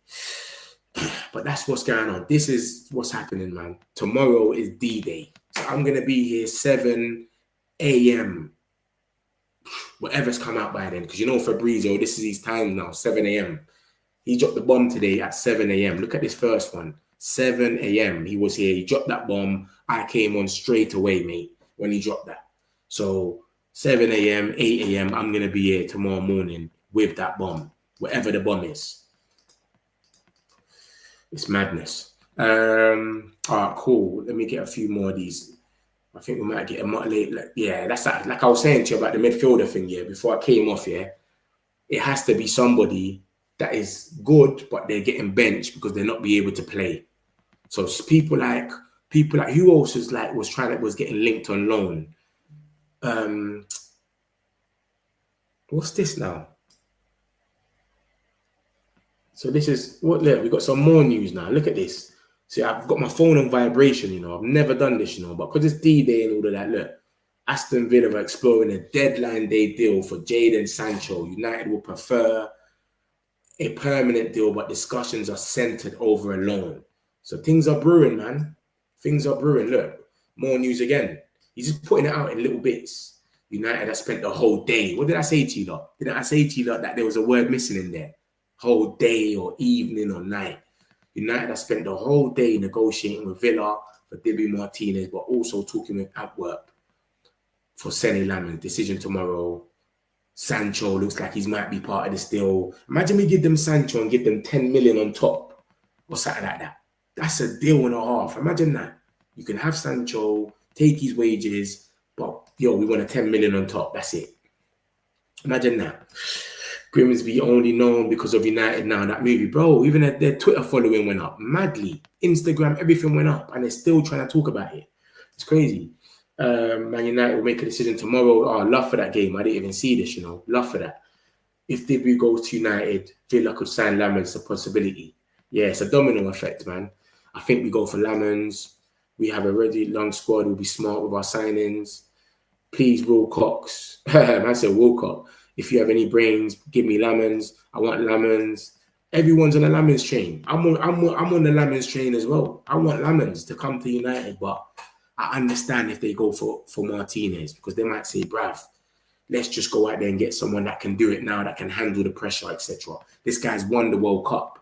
But that's what's going on. This is what's happening, man. Tomorrow is D-Day. So I'm going to be here 7 a.m. Whatever's come out by then. Because you know Fabrizio, this is his time now, 7 a.m. He dropped the bomb today at 7 a.m. Look at this first one. 7 a.m. He was here. He dropped that bomb. I came on straight away, mate, when he dropped that. So 7 a.m., 8 a.m., I'm going to be here tomorrow morning with that bomb, whatever the bomb is. It's madness. All right, cool. Let me get a few more of these. I think we might get a late. Yeah, that's like I was saying to you about the midfielder thing, yeah, before I came off, yeah. It has to be somebody that is good, but they're getting benched because they're not be able to play. So people like who else was getting linked on loan? What's this now? So this is what, look, we got some more news now. Look at this. See, I've got my phone on vibration, you know. I've never done this, you know, but because it's D-Day and all of that, look, Aston Villa are exploring a deadline day deal for Jadon Sancho. United will prefer a permanent deal, but discussions are centered over a loan. So things are brewing, man. Things are brewing. Look, more news again. He's just putting it out in little bits. United has spent the whole day. What did I say to you lot? Didn't I say to you lot that there was a word missing in there? Whole day or evening or night. United has spent the whole day negotiating with Villa for Debbie Martinez, but also talking with Antwerp for Sene Lammens. Decision tomorrow. Sancho looks like he might be part of this deal. Imagine we give them Sancho and give them 10 million on top or something like that. That's a deal and a half. Imagine that. You can have Sancho, take his wages, but yo, we want a 10 million on top. That's it. Imagine that. Grimsby only known because of United now. That movie, bro, even their Twitter following went up madly. Instagram, everything went up, and they're still trying to talk about it. It's crazy. Man United will make a decision tomorrow. Oh, love for that game. I didn't even see this, you know. Love for that. If Debbie goes to United, Villa could sign Lammens. It's a possibility. Yeah, it's a domino effect, man. I think we go for Lammens. We have a ready long squad. We'll be smart with our signings. Please, Wilcox. I said Wilcox. If you have any brains, give me Lammens. I want Lammens. Everyone's on the Lammens train. I'm on the Lammens train as well. I want Lammens to come to United, but I understand if they go for Martinez because they might say, bruv, let's just go out there and get someone that can do it now, that can handle the pressure, etc. This guy's won the World Cup.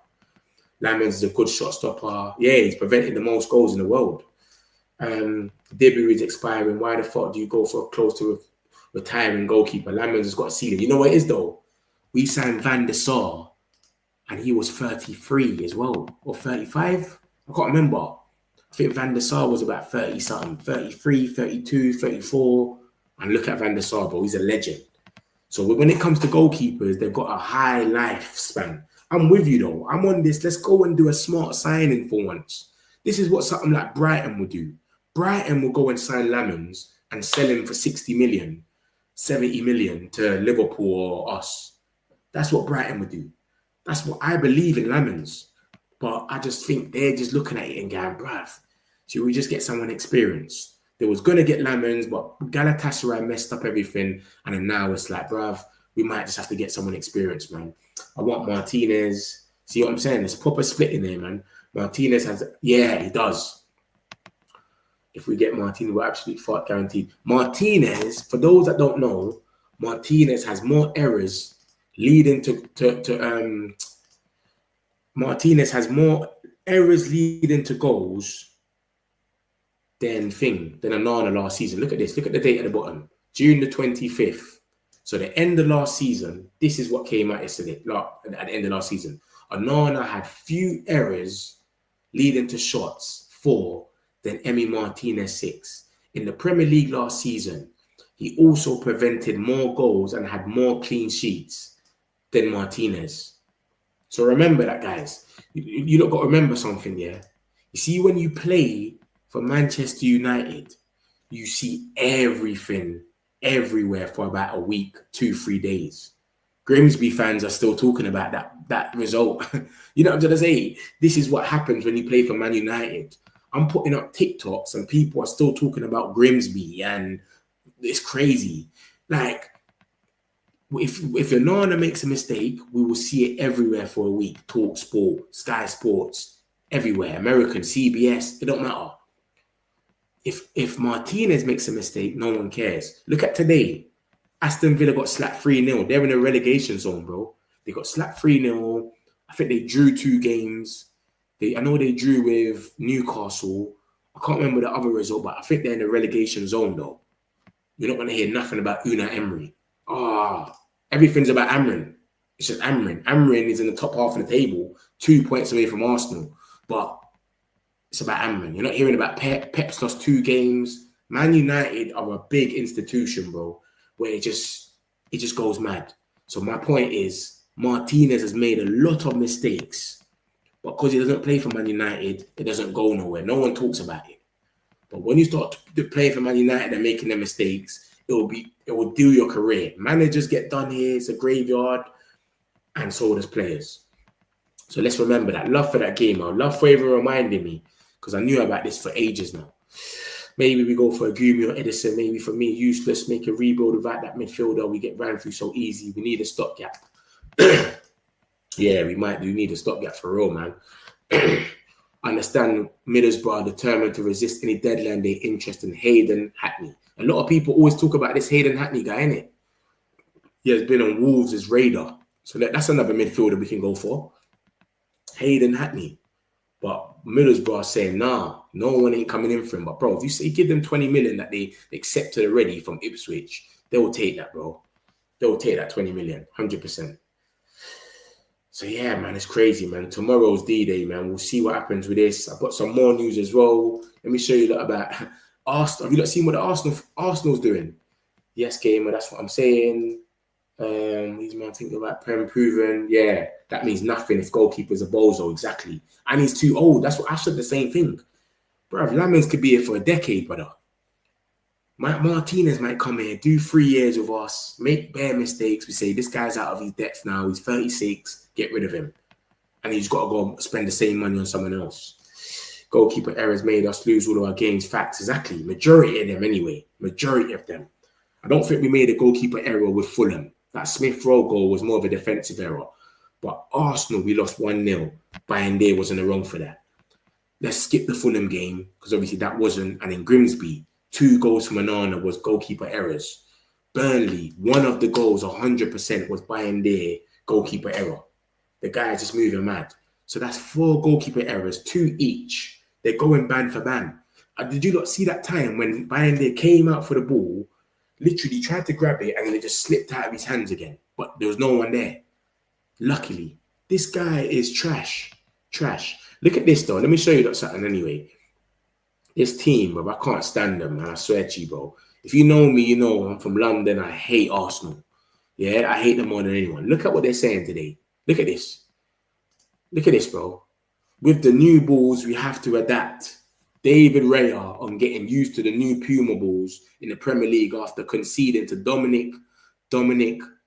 Lammens is a good shot stopper. Yeah, he's prevented the most goals in the world. Debbie is expiring. Why the fuck do you go for close to retiring goalkeeper? Lammens has got a ceiling. You know what it is though? We signed Van der Sar and he was 33 as well, or 35. I can't remember. I think Van der Sar was about 30 something, 33, 32, 34. And look at Van der Sar, bro. He's a legend. So when it comes to goalkeepers, they've got a high lifespan. I'm with you though. I'm on this. Let's go and do a smart signing for once. This is what something like Brighton would do. Brighton will go and sign Lammens and sell him for 60 million, 70 million to Liverpool or us. That's what Brighton would do. That's what I believe in Lammens. But I just think they're just looking at it and going, bruv, should we just get someone experienced? They was going to get Lammens, but Galatasaray messed up everything. And then now it's like, bruv, we might just have to get someone experienced, man. I want Martinez. See what I'm saying? There's proper split in there, man. Martinez has, yeah, he does. If we get Martinez, we're absolutely fuck guaranteed. Martinez, for those that don't know, Martinez has more errors leading to Martinez has more errors leading to goals than Onana last season. Look at this. Look at the date at the bottom. June the 25th. So the end of last season, this is what came out yesterday, at the end of last season. Onana had few errors leading to shots 4 than Emi Martinez 6. In the Premier League last season, he also prevented more goals and had more clean sheets than Martinez. So remember that, guys. You lot got to remember something, yeah? You see, when you play for Manchester United, you see everything everywhere for about a week, 2-3 days. Grimsby fans are still talking about that result. You know what I'm trying to say? This is what happens when you play for Man United. I'm putting up TikToks and people are still talking about Grimsby, and it's crazy. Like, if Onana makes a mistake, we will see it everywhere for a week. Talk Sport, Sky Sports, everywhere. American, CBS, it don't matter. If Martinez makes a mistake, no one cares. Look at today. Aston Villa got slapped 3-0. They're in a relegation zone, bro. They got slapped 3-0. I think they drew 2 games. I know they drew with Newcastle. I can't remember the other result, but I think they're in the relegation zone, though. You're not going to hear nothing about Unai Emery. Everything's about Amrin. It's just Amrin. Amrin is in the top half of the table, 2 points away from Arsenal. But it's about Amrin. You're not hearing about Pep. Pep's lost 2 games. Man United are a big institution, bro, where it just goes mad. So my point is, Martinez has made a lot of mistakes. But because he doesn't play for Man United, it doesn't go nowhere. No one talks about it. But when you start playing for Man United and making the mistakes, it will do your career. Managers get done here. It's a graveyard. And so does players. So let's remember that. Love for that game. Love for even reminding me, because I knew about this for ages now. Maybe we go for a Gumi or Edison. Maybe for me, useless. Make a rebuild without that midfielder. We get ran through so easy. We need a stopgap. Yeah, we need a stopgap for real, man. Understand Middlesbrough are determined to resist any deadline day interest in Hayden Hackney. A lot of people always talk about this Hayden Hackney guy, innit? He has been on Wolves' radar. So that's another midfielder we can go for. Hayden Hackney. But Middlesbrough are saying, nah, no one ain't coming in for him. But, bro, if you say give them 20 million that they accepted already from Ipswich, they will take that, bro. They will take that 20 million, 100%. So, yeah, man, it's crazy, man. Tomorrow's D-Day, man. We'll see what happens with this. I've got some more news as well. Let me show you about Arsenal. Have you not seen what the Arsenal's doing? Yes, gamer, that's what I'm saying. He's man thinking about Prem proven. Yeah, that means nothing if goalkeeper's a bozo, exactly. And he's too old. That's what I said, the same thing. Bro, Lammens could be here for a decade, brother. Martinez might come here, do 3 years with us, make bare mistakes. We say this guy's out of his depth now. He's 36. Get rid of him. And he's got to go spend the same money on someone else. Goalkeeper errors made us lose all of our games. Facts, exactly. Majority of them anyway. Majority of them. I don't think we made a goalkeeper error with Fulham. That Smith Rowe goal was more of a defensive error. But Arsenal, we lost 1-0. Bayern was in the wrong for that. Let's skip the Fulham game, because obviously that wasn't. And in Grimsby, 2 goals from Onana was goalkeeper errors. Burnley, one of the goals, 100% was Bayern goalkeeper error. The guy is just moving mad. So that's 4 goalkeeper errors, 2 each. They're going ban for ban. Did you not see that time when Bayern came out for the ball, literally tried to grab it, and then it just slipped out of his hands again? But there was no one there. Luckily, this guy is trash. Trash. Look at this, though. Let me show you that something anyway. This team, bro, I can't stand them, man. I swear to you, bro. If you know me, you know I'm from London. I hate Arsenal. Yeah, I hate them more than anyone. Look at what they're saying today. Look at this. Look at this, bro. With the new balls, we have to adapt. David Raya on getting used to the new Puma balls in the Premier League after conceding to Dominic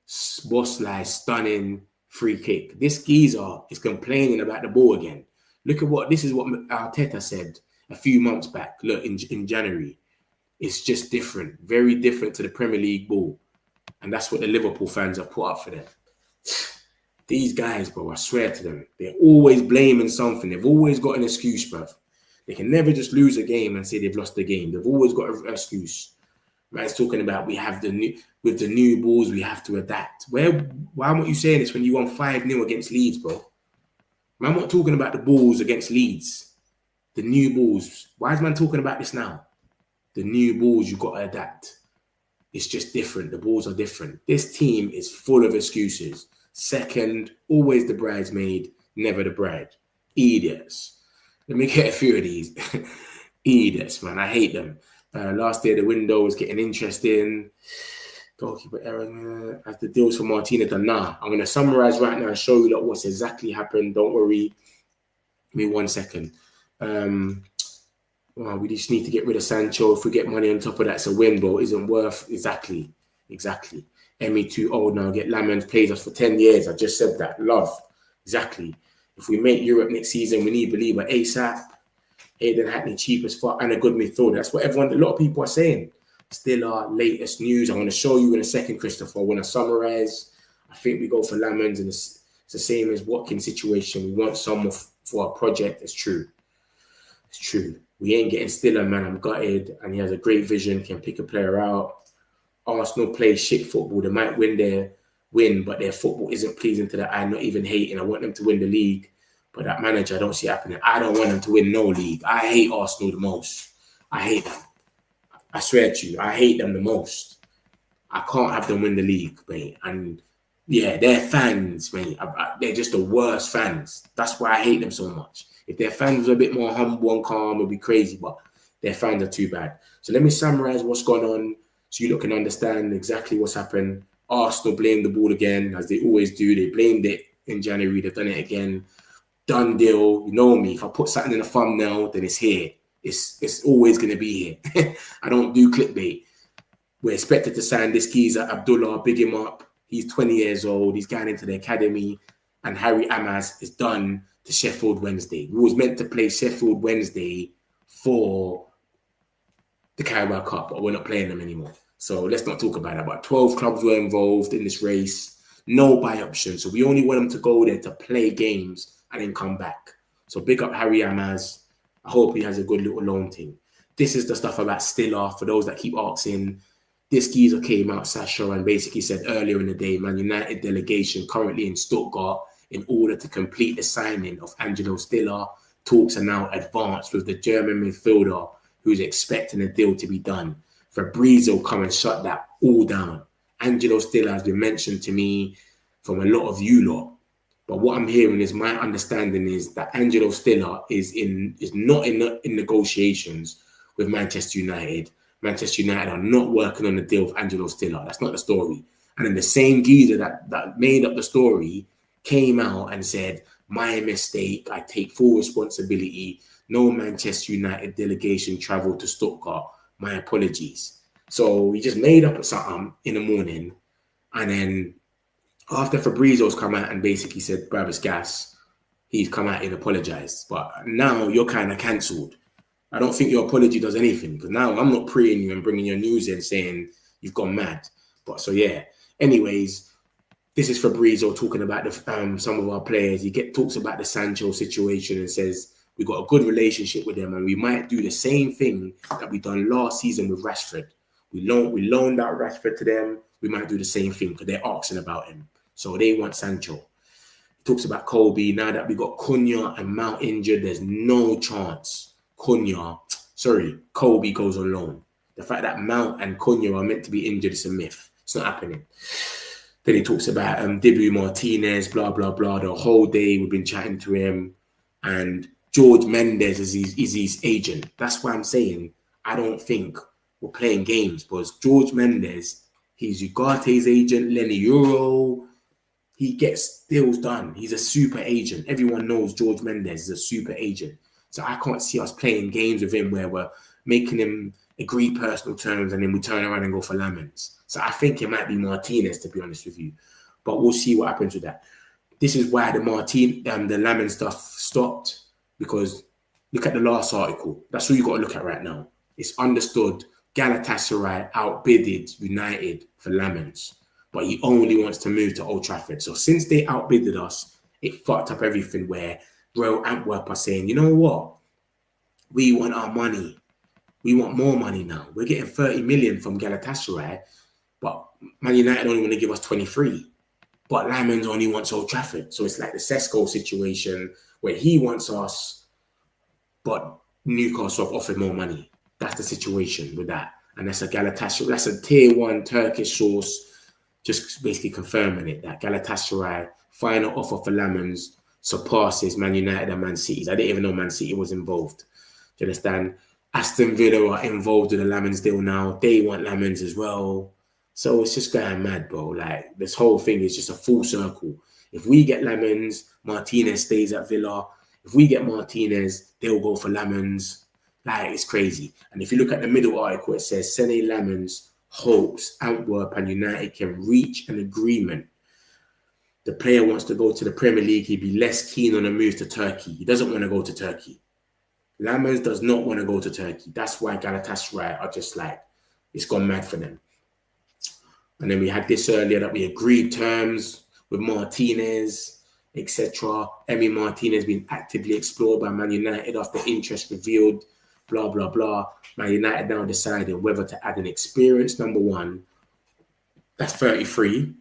Szoboszlai's stunning free kick. This geezer is complaining about the ball again. Look at this is what Arteta said a few months back. Look, in January. It's just different, very different to the Premier League ball. And that's what the Liverpool fans have put up for them. These guys, bro, I swear to them, they're always blaming something. They've always got an excuse, bro. They can never just lose a game and say they've lost the game. They've always got an excuse. Man's talking about with the new balls, we have to adapt. Why weren't you saying this when you won 5-0 against Leeds, bro? Man, I'm not talking about the balls against Leeds. The new balls. Why is man talking about this now? The new balls, you got to adapt. It's just different. The balls are different. This team is full of excuses. Second, always the bridesmaid, never the bride. Idiots. Let me get a few of these. Idiots, man. I hate them. Last day, the window was getting interesting. Goalkeeper error. As the deals for Martinez done. Nah, I'm going to summarize right now and show you what's exactly happened. Don't worry. Give me 1 second. Well, we just need to get rid of Sancho. If we get money on top of that, it's a win, bro. Isn't worth exactly. Emmy too old now. Get Lammens, plays us for 10 years. I just said that. Love. Exactly. If we make Europe next season, we need believer ASAP. Aiden Hackney cheap as fuck and a good midfielder. That's what a lot of people are saying. Still our latest news. I'm going to show you in a second, Christopher. When I summarize, I think we go for Lammens, and it's the same as Watkins' situation. We want someone for a project. It's true. It's true. We ain't getting Stiller, man. I'm gutted. And he has a great vision, can pick a player out. Arsenal play shit football. They might win, but their football isn't pleasing to the eye. Not even hating. I want them to win the league. But that manager, I don't see it happening. I don't want them to win no league. I hate Arsenal the most. I hate them. I swear to you, I hate them the most. I can't have them win the league, mate. And yeah, their fans, mate, they're just the worst fans. That's why I hate them so much. If their fans were a bit more humble and calm, it'd be crazy, but their fans are too bad. So let me summarize what's gone on so you lot can understand exactly what's happened. Arsenal blamed the ball again, as they always do. They blamed it in January. They've done it again. Done deal. You know me. If I put something in a thumbnail, then it's here. It's always going to be here. I don't do clickbait. We're expected to sign this geezer, Abdullah, big him up. He's 20 years old. He's going into the academy. And Harry Amaz is done to Sheffield Wednesday. We was meant to play Sheffield Wednesday for the Carabao Cup, but we're not playing them anymore. So let's not talk about that. But 12 clubs were involved in this race. No buy option. So we only want them to go there to play games and then come back. So big up Harry Amaz. I hope he has a good little loan team. This is the stuff about Stiller. For those that keep asking, this geezer came out, Sancho, and basically said earlier in the day, Man United delegation currently in Stuttgart in order to complete the signing of Angelo Stiller. Talks are now advanced with the German midfielder who's expecting a deal to be done. Fabrizio come and shut that all down. Angelo Stiller has been mentioned to me from a lot of you lot. But what I'm hearing is my understanding is that Angelo Stiller is not in negotiations with Manchester United. Manchester United are not working on the deal with Angelo Stiller. That's not the story. And then the same geezer that made up the story came out and said, my mistake, I take full responsibility. No Manchester United delegation traveled to Stuttgart. My apologies. So he just made up something in the morning, and then after Fabrizio's come out and basically said, bruv, it's gas, he's come out and apologized. But now you're kind of cancelled. I don't think your apology does anything, because now I'm not preying you and bringing your news in saying you've gone mad. But so, yeah. Anyways, this is Fabrizio talking about the some of our players. He talks about the Sancho situation and says, we've got a good relationship with them and we might do the same thing that we done last season with Rashford. We loaned out Rashford to them. We might do the same thing because they're asking about him. So they want Sancho. He talks about Kobe. Now that we got Cunha and Mount injured, there's no chance Kobe goes on loan. The fact that Mount and Cunha are meant to be injured is a myth. It's not happening. Then he talks about Dibu Martinez, blah, blah, blah. The whole day we've been chatting to him. And George Mendes is his agent. That's why I'm saying I don't think we're playing games, because George Mendes, he's Ugarte's agent, Lenny Euro. He gets deals done. He's a super agent. Everyone knows George Mendes is a super agent. So I can't see us playing games with him where we're making him agree personal terms and then we turn around and go for Lammens. So I think it might be Martinez, to be honest with you. But we'll see what happens with that. This is why the Lammens stuff stopped, because look at the last article. That's what you got to look at right now. It's understood Galatasaray outbidded United for Lammens, but he only wants to move to Old Trafford. So since they outbidded us, it fucked up everything where Royal Antwerp are saying, you know what? We want our money. We want more money now. We're getting 30 million from Galatasaray, but Man United only want to give us 23. But Lammens only wants Old Trafford. So it's like the Sesko situation where he wants us, but Newcastle have offered more money. That's the situation with that. And that's a Galatasaray, that's a tier 1 Turkish source, just basically confirming it, that Galatasaray final offer for Lammens surpasses Man United and Man City's. I didn't even know Man City was involved. Do you understand? Aston Villa are involved in the Lammens deal now. They want Lammens as well. So it's just going mad, bro. Like, this whole thing is just a full circle. If we get Lammens, Martinez stays at Villa. If we get Martinez, they'll go for Lammens. Like, it's crazy. And if you look at the middle article, it says, Sene Lammens hopes Antwerp and United can reach an agreement. The player wants to go to the Premier League. He'd be less keen on a move to Turkey. He doesn't want to go to Turkey. Lammens does not want to go to Turkey. That's why Galatasaray are just like, it's gone mad for them. And then we had this earlier that we agreed terms with Martinez, etc. Emi Martinez being actively explored by Man United after interest revealed, blah, blah, blah. Man United now deciding whether to add an experienced number 1, that's 33,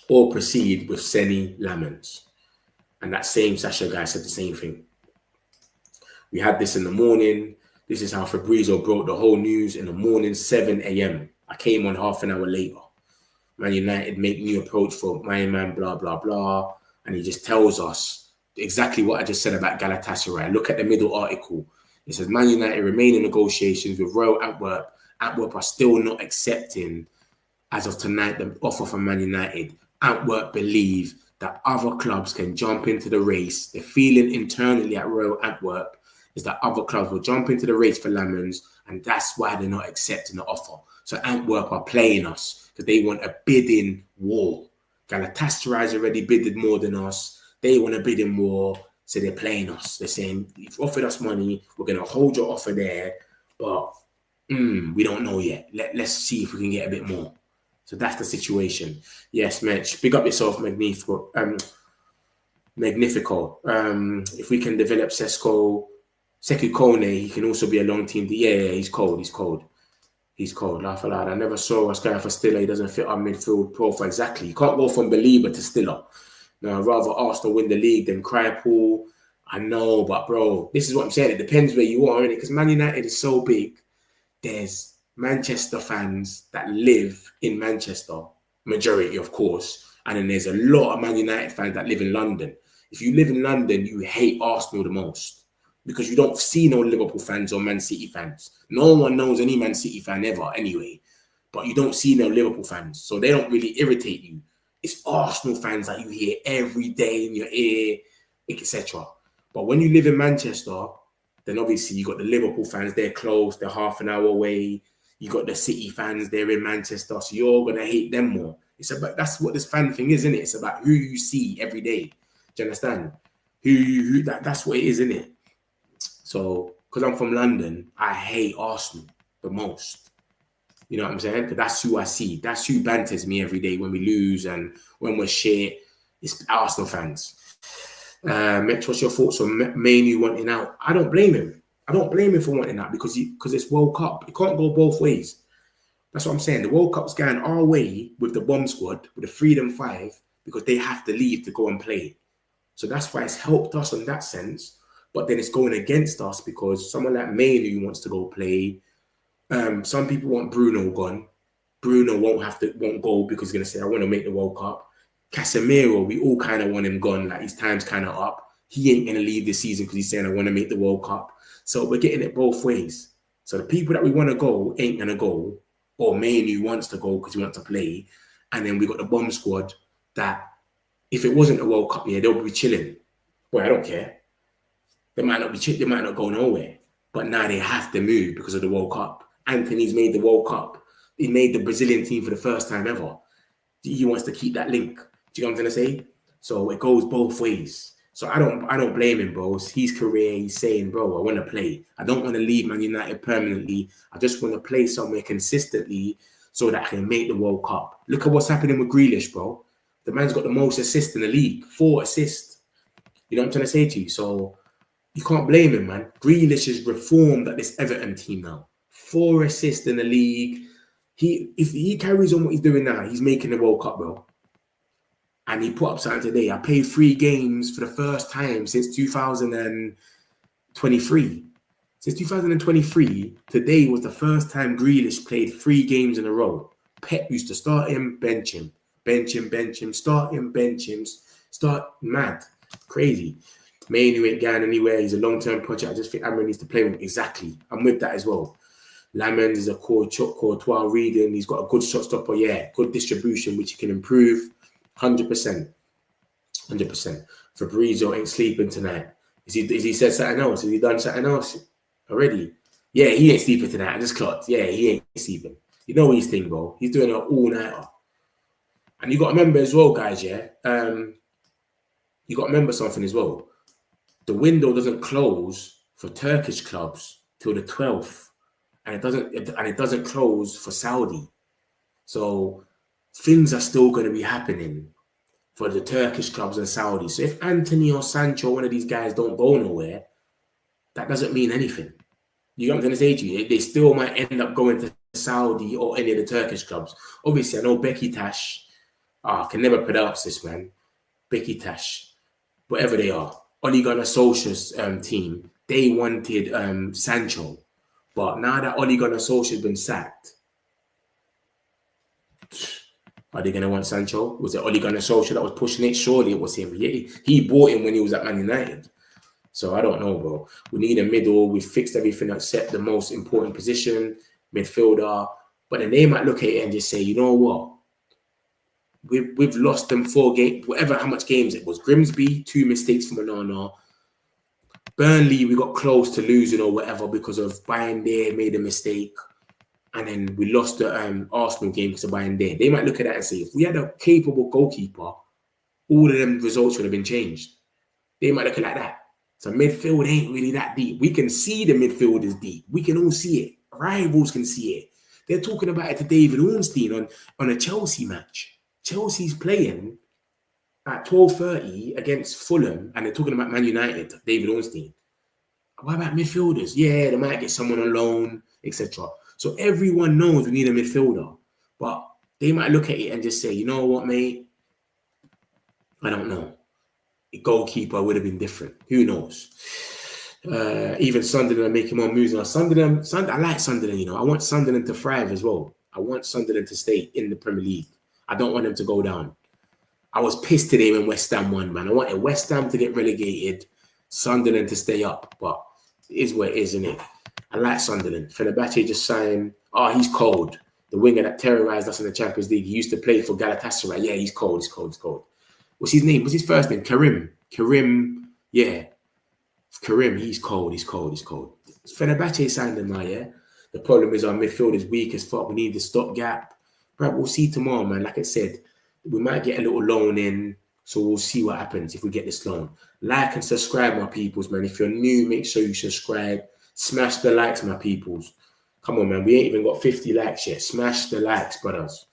or proceed with Sene Lammens. And that same Sasha guy said the same thing. We had this in the morning. This is how Fabrizio broke the whole news in the morning, 7 a.m. I came on half an hour later. Man United make new approach for my man, blah, blah, blah. And he just tells us exactly what I just said about Galatasaray. Look at the middle article. It says, Man United remain in negotiations with Royal Antwerp. Antwerp are still not accepting, as of tonight, the offer from Man United. Antwerp believe that other clubs can jump into the race. The feeling internally at Royal Antwerp is that other clubs will jump into the race for Lammens, and that's why they're not accepting the offer. So Antwerp are playing us because they want a bidding war. Galatasaray's already bidded more than us. They want a bidding war, so they're playing us. They're saying, you've offered us money, we're going to hold your offer there, but we don't know yet. Let's see if we can get a bit more. So that's the situation. Yes, Mitch, big up yourself, Magnifico. If we can develop Sekou Kone, he can also be a long team. Yeah, he's cold. Laugh aloud. I never saw us going for Stiller. He doesn't fit our midfield profile. Exactly. You can't go from Belieber to Stiller. No, I'd rather Arsenal win the league than Crypool. I know, but bro, this is what I'm saying. It depends where you are, innit? Because Man United is so big. There's Manchester fans that live in Manchester, majority, of course. And then there's a lot of Man United fans that live in London. If you live in London, you hate Arsenal the most, because you don't see no Liverpool fans or Man City fans. No one knows any Man City fan ever anyway, but you don't see no Liverpool fans, so they don't really irritate you. It's Arsenal fans that you hear every day in your ear, etc. But when you live in Manchester, then obviously you got the Liverpool fans, they're close, they're half an hour away. You got the City fans, they're in Manchester, so you're going to hate them more. It's about, that's what this fan thing is, isn't it? It's about who you see every day. Do you understand? That's what it is, isn't it? So, because I'm from London, I hate Arsenal the most. You know what I'm saying? Because that's who I see. That's who banters me every day when we lose and when we're shit. It's Arsenal fans. Mitch, what's your thoughts on Mainoo wanting out? I don't blame him. I don't blame him for wanting out because it's World Cup. It can't go both ways. That's what I'm saying. The World Cup's going our way with the bomb squad, with the Freedom 5, because they have to leave to go and play. So that's why it's helped us in that sense. But then it's going against us because someone like Mainoo wants to go play. Some people want Bruno gone. Bruno won't go because he's going to say, I want to make the World Cup. Casemiro, we all kind of want him gone. Like, his time's kind of up. He ain't going to leave this season because he's saying, I want to make the World Cup. So we're getting it both ways. So the people that we want to go ain't going to go. Or Mainoo wants to go because he wants to play. And then we got the bomb squad that if it wasn't a World Cup, yeah, they'll be chilling. Boy, I don't care. They might not go nowhere. But now they have to move because of the World Cup. Antony's made the World Cup. He made the Brazilian team for the first time ever. He wants to keep that link. Do you know what I'm trying to say? So it goes both ways. So I don't blame him, bro. It's his career. He's saying, bro, I want to play. I don't want to leave Man United permanently. I just want to play somewhere consistently so that I can make the World Cup. Look at what's happening with Grealish, bro. The man's got the most assists in the league. 4 assists. You know what I'm trying to say to you? So you can't blame him, man. Grealish is reformed at this Everton team now. 4 assists in the league. If he carries on what he's doing now, he's making the World Cup, bro. And he put up something today. I played 3 games for the first time since 2023. Since 2023, today was the first time Grealish played 3 games in a row. Pep used to start him, bench him, start him, bench him, start mad, crazy. Mainoo ain't going anywhere. He's a long-term project. I just think Amran needs to play with him. Exactly. I'm with that as well. Lammens is a Courtois reading. He's got a good shot stopper. Yeah, good distribution, which he can improve. 100%. 100%. Fabrizio ain't sleeping tonight. Is he said something else? Has he done something else already? Yeah, he ain't sleeping tonight. I just clocked. Yeah, he ain't sleeping. You know his thing, bro. He's doing an all-nighter. And you got to remember as well, guys, yeah? You got to remember something as well. The window doesn't close for Turkish clubs till the 12th. And it doesn't close for Saudi. So things are still going to be happening for the Turkish clubs and Saudi. So if Antony or Sancho, one of these guys, don't go nowhere, that doesn't mean anything. You know what I'm going to say to you? They still might end up going to Saudi or any of the Turkish clubs. Obviously, I know Beşiktaş. I can never pronounce this, man. Beşiktaş, whatever they are. Ole Gunnar Solskjaer's team, they wanted Sancho. But now that Ole Gunnar Solskjaer's been sacked, are they going to want Sancho? Was it Ole Gunnar Solskjaer that was pushing it? Surely it was him. He bought him when he was at Man United. So I don't know, bro. We need a middle. We fixed everything except the most important position, midfielder. But then they might look at it and just say, you know what? We've lost them 4 games, whatever, how much games it was. Grimsby, 2 mistakes from Onana. Burnley, we got close to losing or whatever because of Bayern there made a mistake. And then we lost the Arsenal game because of Bayern there. They might look at that and say, if we had a capable goalkeeper, all of them results would have been changed. They might look at it like that. So midfield ain't really that deep. We can see the midfield is deep. We can all see it. Rivals can see it. They're talking about it to David Ornstein on a Chelsea match. Chelsea's playing at 12:30 against Fulham, and they're talking about Man United, David Ornstein. What about midfielders? Yeah, they might get someone on loan, etc. So everyone knows we need a midfielder, but they might look at it and just say, you know what, mate? I don't know. A goalkeeper would have been different. Who knows? Even Sunderland are making more moves now. Sunderland, I like Sunderland, you know. I want Sunderland to thrive as well. I want Sunderland to stay in the Premier League. I don't want them to go down. I was pissed today when West Ham won, man. I wanted West Ham to get relegated, Sunderland to stay up, but it is what it is, isn't it? I like Sunderland. Fenerbahce just signed. Oh, he's cold. The winger that terrorized us in the Champions League. He used to play for Galatasaray. Yeah, he's cold. He's cold. He's cold. What's his name? What's his first name? Karim. Yeah. Karim. He's cold. He's cold. He's cold. Fenerbahce signed him now, yeah? The problem is our midfield is weak as fuck. We need the stopgap. Right, we'll see tomorrow, man. Like I said, we might get a little loan in. So we'll see what happens if we get this loan. Like and subscribe, my peoples, man. If you're new, make sure you subscribe. Smash the likes, my peoples. Come on, man. We ain't even got 50 likes yet. Smash the likes, brothers.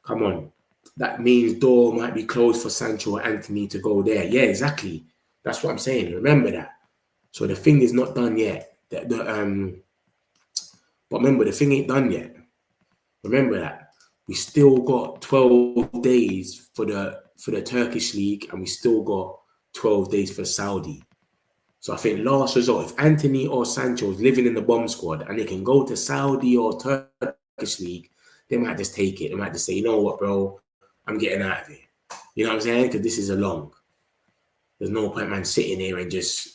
Come on. That means door might be closed for Sancho or Antony to go there. Yeah, exactly. That's what I'm saying. Remember that. So the thing is not done yet. But remember, the thing ain't done yet. Remember that. We still got 12 days for the Turkish league, and we still got 12 days for Saudi. So I think last resort, if Antony or Sancho is living in the bomb squad and they can go to Saudi or Turkish league, they might just take it. They might just say, you know what, bro, I'm getting out of here. You know what I'm saying? Because this is a long. There's no point, man, sitting here and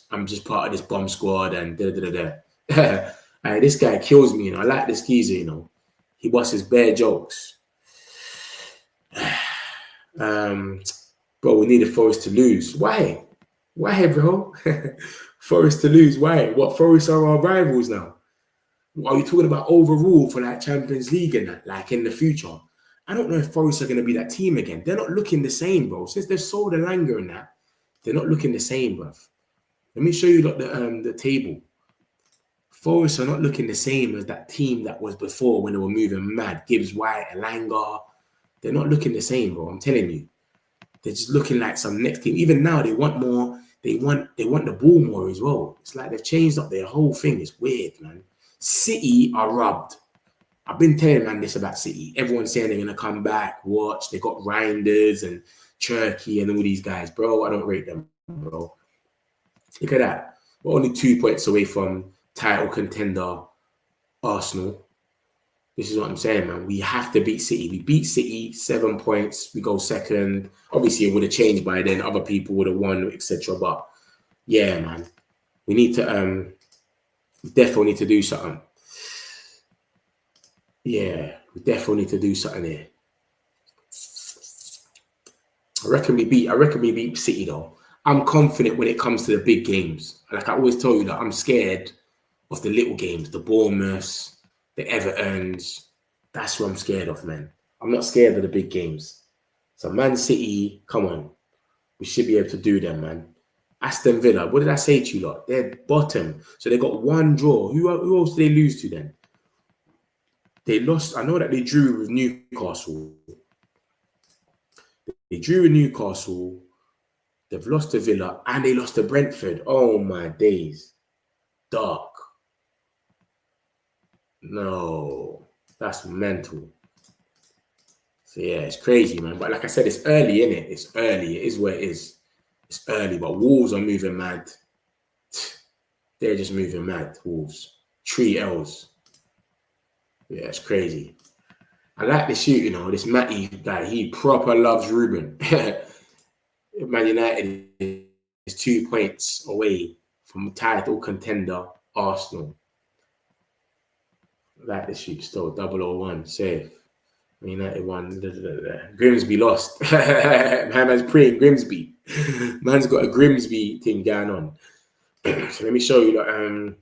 I'm just part of this bomb squad and da-da-da-da. This guy kills me, you know. I like this geezer, you know. He busts his bare jokes. Bro, we needed Forest to lose. Why? Why, bro? Forest to lose. Why? What, Forest are our rivals now? Are you talking about overall for like Champions League and that, like in the future? I don't know if Forest are going to be that team again. They're not looking the same, bro. Since they've sold Elanga and that, They're not looking the same, bruv. Let me show you the table. Forest are not looking the same as that team that was before when they were moving mad. Gibbs White, Elanga. They're not looking the same, bro. I'm telling you. They're just looking like some next team. Even now, they want more. They want the ball more as well. It's like they've changed up their whole thing. It's weird, man. City are rubbed. I've been telling man this about City. Everyone's saying they're going to come back, watch. They got Reinders and Cherky and all these guys. Bro, I don't rate them, bro. Look at that. We're only 2 points away from title contender Arsenal. This is what I'm saying, man. We have to beat City. We beat City, 7 points. We go second. Obviously, it would have changed by then. Other people would have won, etc. But yeah, man. We need to definitely need to do something. Yeah, we definitely need to do something here. I reckon we beat City though. I'm confident when it comes to the big games. Like I always tell you that I'm scared of the little games, the Bournemouths, the Evertons. That's what I'm scared of, man. I'm not scared of the big games. So Man City, come on. We should be able to do them, man. Aston Villa, what did I say to you lot? They're bottom. So they got one draw. Who else did they lose to then? They lost. I know that they drew with Newcastle. They drew with Newcastle. They've lost to Villa and they lost to Brentford. Oh my days. Dark. No. That's mental. So yeah, it's crazy, man. But like I said, it's early, innit? It's early. It is where it is. It's early, but Wolves are moving mad. They're just moving mad, Wolves. 3 L's. Yeah, it's crazy. I like the shoot, you know, this Matty guy. He proper loves Ruben. Man United is 2 points away from title contender Arsenal. I like the shoot still. 001. Safe. Man United won. Grimsby lost. Man's praying Grimsby. Man's got a Grimsby thing going on. So let me show you that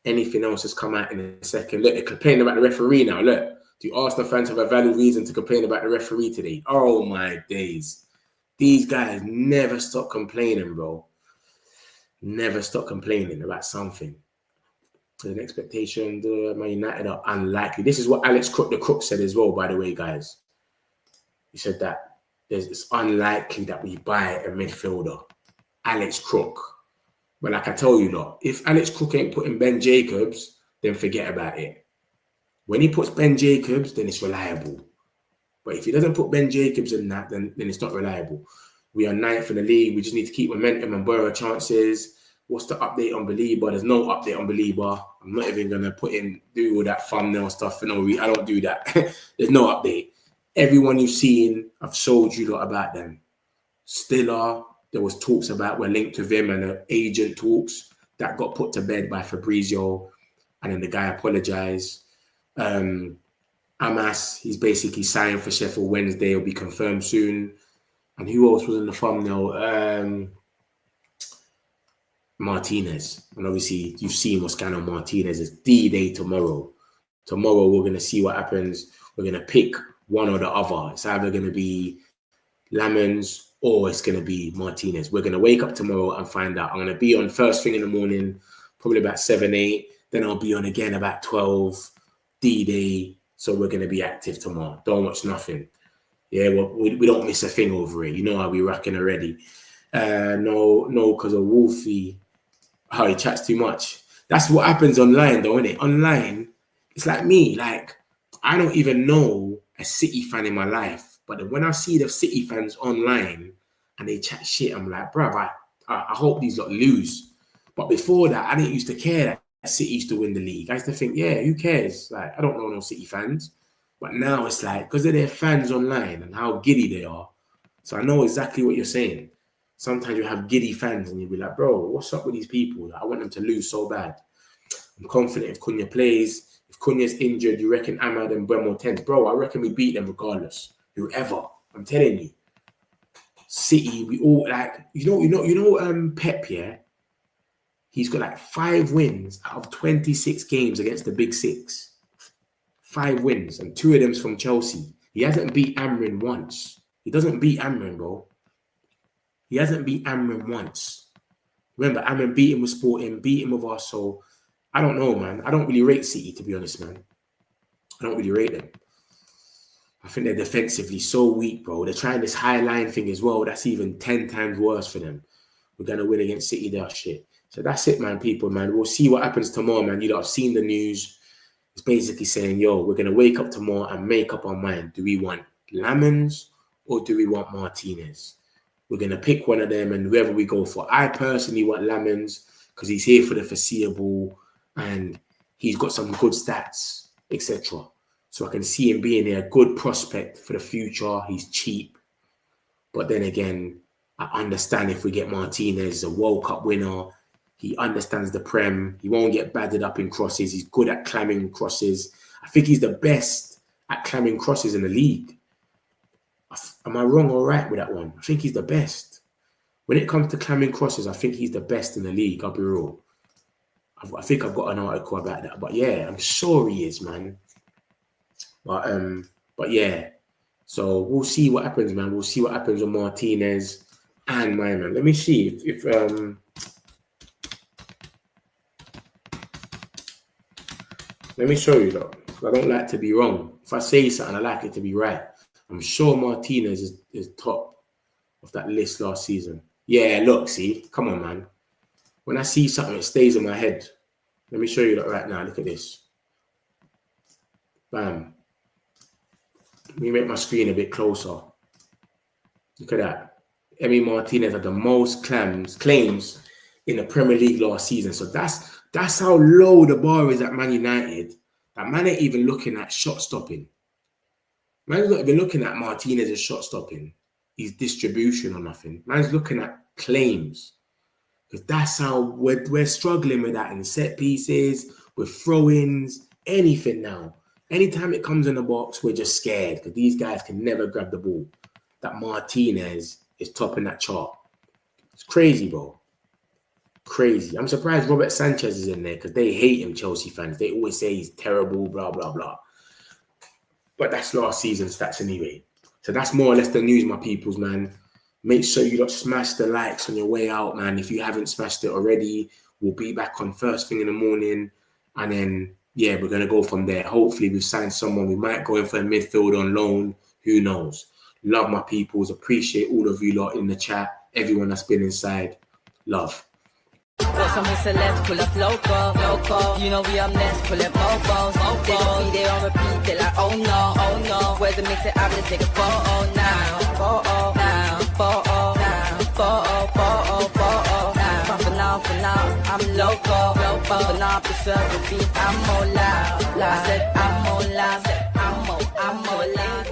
anything else has come out in a second. Look, they're complaining about the referee now. Look, do Arsenal fans have a valid reason to complain about the referee today? Oh my days. These guys never stop complaining, bro. Never stop complaining about something. An expectation, Man United are unlikely. This is what Alex Crook, the Crook, said as well, by the way, guys. He said that it's unlikely that we buy a midfielder. Alex Crook. But like I told you, lot, if Alex Crook ain't putting Ben Jacobs, then forget about it. When he puts Ben Jacobs, then it's reliable. But if he doesn't put Ben Jacobs in that, then it's not reliable. We are 9th in the league. We just need to keep momentum and borrow chances. What's the update on Belieber? There's no update on Belieber. I'm not even going to do all that thumbnail stuff. I don't do that. There's no update. Everyone you've seen, I've showed you lot about them. Stiller, there was talks about we're linked with him and the agent talks. That got put to bed by Fabrizio. And then the guy apologized. Amas, he's basically signed for Sheffield Wednesday. It'll be confirmed soon. And who else was in the thumbnail? Martinez. And obviously, you've seen what's going on Martinez. It's D-Day tomorrow. Tomorrow, we're going to see what happens. We're going to pick one or the other. It's either going to be Lammens or it's going to be Martinez. We're going to wake up tomorrow and find out. I'm going to be on first thing in the morning, probably about 7, 8. Then I'll be on again about 12. D-Day. So we're going to be active tomorrow. Don't watch nothing. Yeah, well, we don't miss a thing over it. You know how we rocking already. No, because of Wolfie. Oh, he chats too much. That's what happens online, though, isn't it? Online, it's like me. Like, I don't even know a City fan in my life. But then when I see the City fans online and they chat shit, I'm like, bruv, I hope these lot lose. But before that, I didn't used to care that City used to win the league. I used to think, yeah, who cares? Like, I don't know no City fans. But now it's like, because of their fans online and how giddy they are. So I know exactly what you're saying. Sometimes you have giddy fans and you'll be like, bro, what's up with these people? I want them to lose so bad. I'm confident if Cunha plays, if Cunha's injured, you reckon Ahmad and Bremo 10s? Bro, I reckon we beat them regardless. Whoever. I'm telling you. City, we all like, you know, Pep, yeah? He's got like 5 wins out of 26 games against the Big Six. 5 wins, and 2 of them's from Chelsea. He hasn't beat Amrin once. He doesn't beat Amrin, bro. He hasn't beat Amram once. Remember, Amram beat him with Sporting, beat him with us. So I don't know, man. I don't really rate City, to be honest, man. I don't really rate them. I think they're defensively so weak, bro. They're trying this high line thing as well. That's even 10 times worse for them. We're going to win against City, they're shit. So that's it, man, people, man. We'll see what happens tomorrow, man. You know, I've seen the news. It's basically saying, yo, we're going to wake up tomorrow and make up our mind. Do we want Lammens or do we want Martinez? We're going to pick one of them and whoever we go for. I personally want Lammens because he's here for the foreseeable and he's got some good stats, etc. So I can see him being a good prospect for the future. He's cheap. But then again, I understand if we get Martinez, a World Cup winner, he understands the Prem. He won't get battered up in crosses. He's good at climbing crosses. I think he's the best at climbing crosses in the league. Am I wrong or right with that one? I think he's the best. When it comes to climbing crosses, I think he's the best in the league. I'll be real. I think I've got an article about that. But yeah, I'm sure he is, man. But yeah. So we'll see what happens, man. We'll see what happens with Martinez and my man. Let me see if let me show you though. I don't like to be wrong. If I say something, I like it to be right. I'm sure Martinez is top of that list last season. Yeah, look, see, come on, man. When I see something, it stays in my head. Let me show you that right now. Look at this. Bam. Let me make my screen a bit closer. Look at that. Emi Martinez had the most claims in the Premier League last season. So that's how low the bar is at Man United. That man ain't even looking at shot stopping. Man's not even looking at Martinez's shot stopping, his distribution or nothing. Man's looking at claims. Because that's how we're struggling with that in set pieces, with throw-ins, anything now. Anytime it comes in the box, we're just scared because these guys can never grab the ball. That Martinez is topping that chart. It's crazy, bro. Crazy. I'm surprised Robert Sanchez is in there because they hate him, Chelsea fans. They always say he's terrible, blah, blah, blah. But that's last season's stats anyway. So that's more or less the news, my peoples, man. Make sure you don't smash the likes on your way out, man. If you haven't smashed it already, we'll be back on first thing in the morning. And then, yeah, we're going to go from there. Hopefully, we've signed someone. We might go in for a midfield on loan. Who knows? Love my peoples. Appreciate all of you lot in the chat. Everyone that's been inside. Love. Got some celebs, pull up local. You know we up next, pull up mofos. They gon' be there on repeat, they like, oh no. Where's the mix it up, let's take a photo now. For now, I'm local. For now, preserve the beat, I'm more loud. I said I'm more loud, I'm more loud.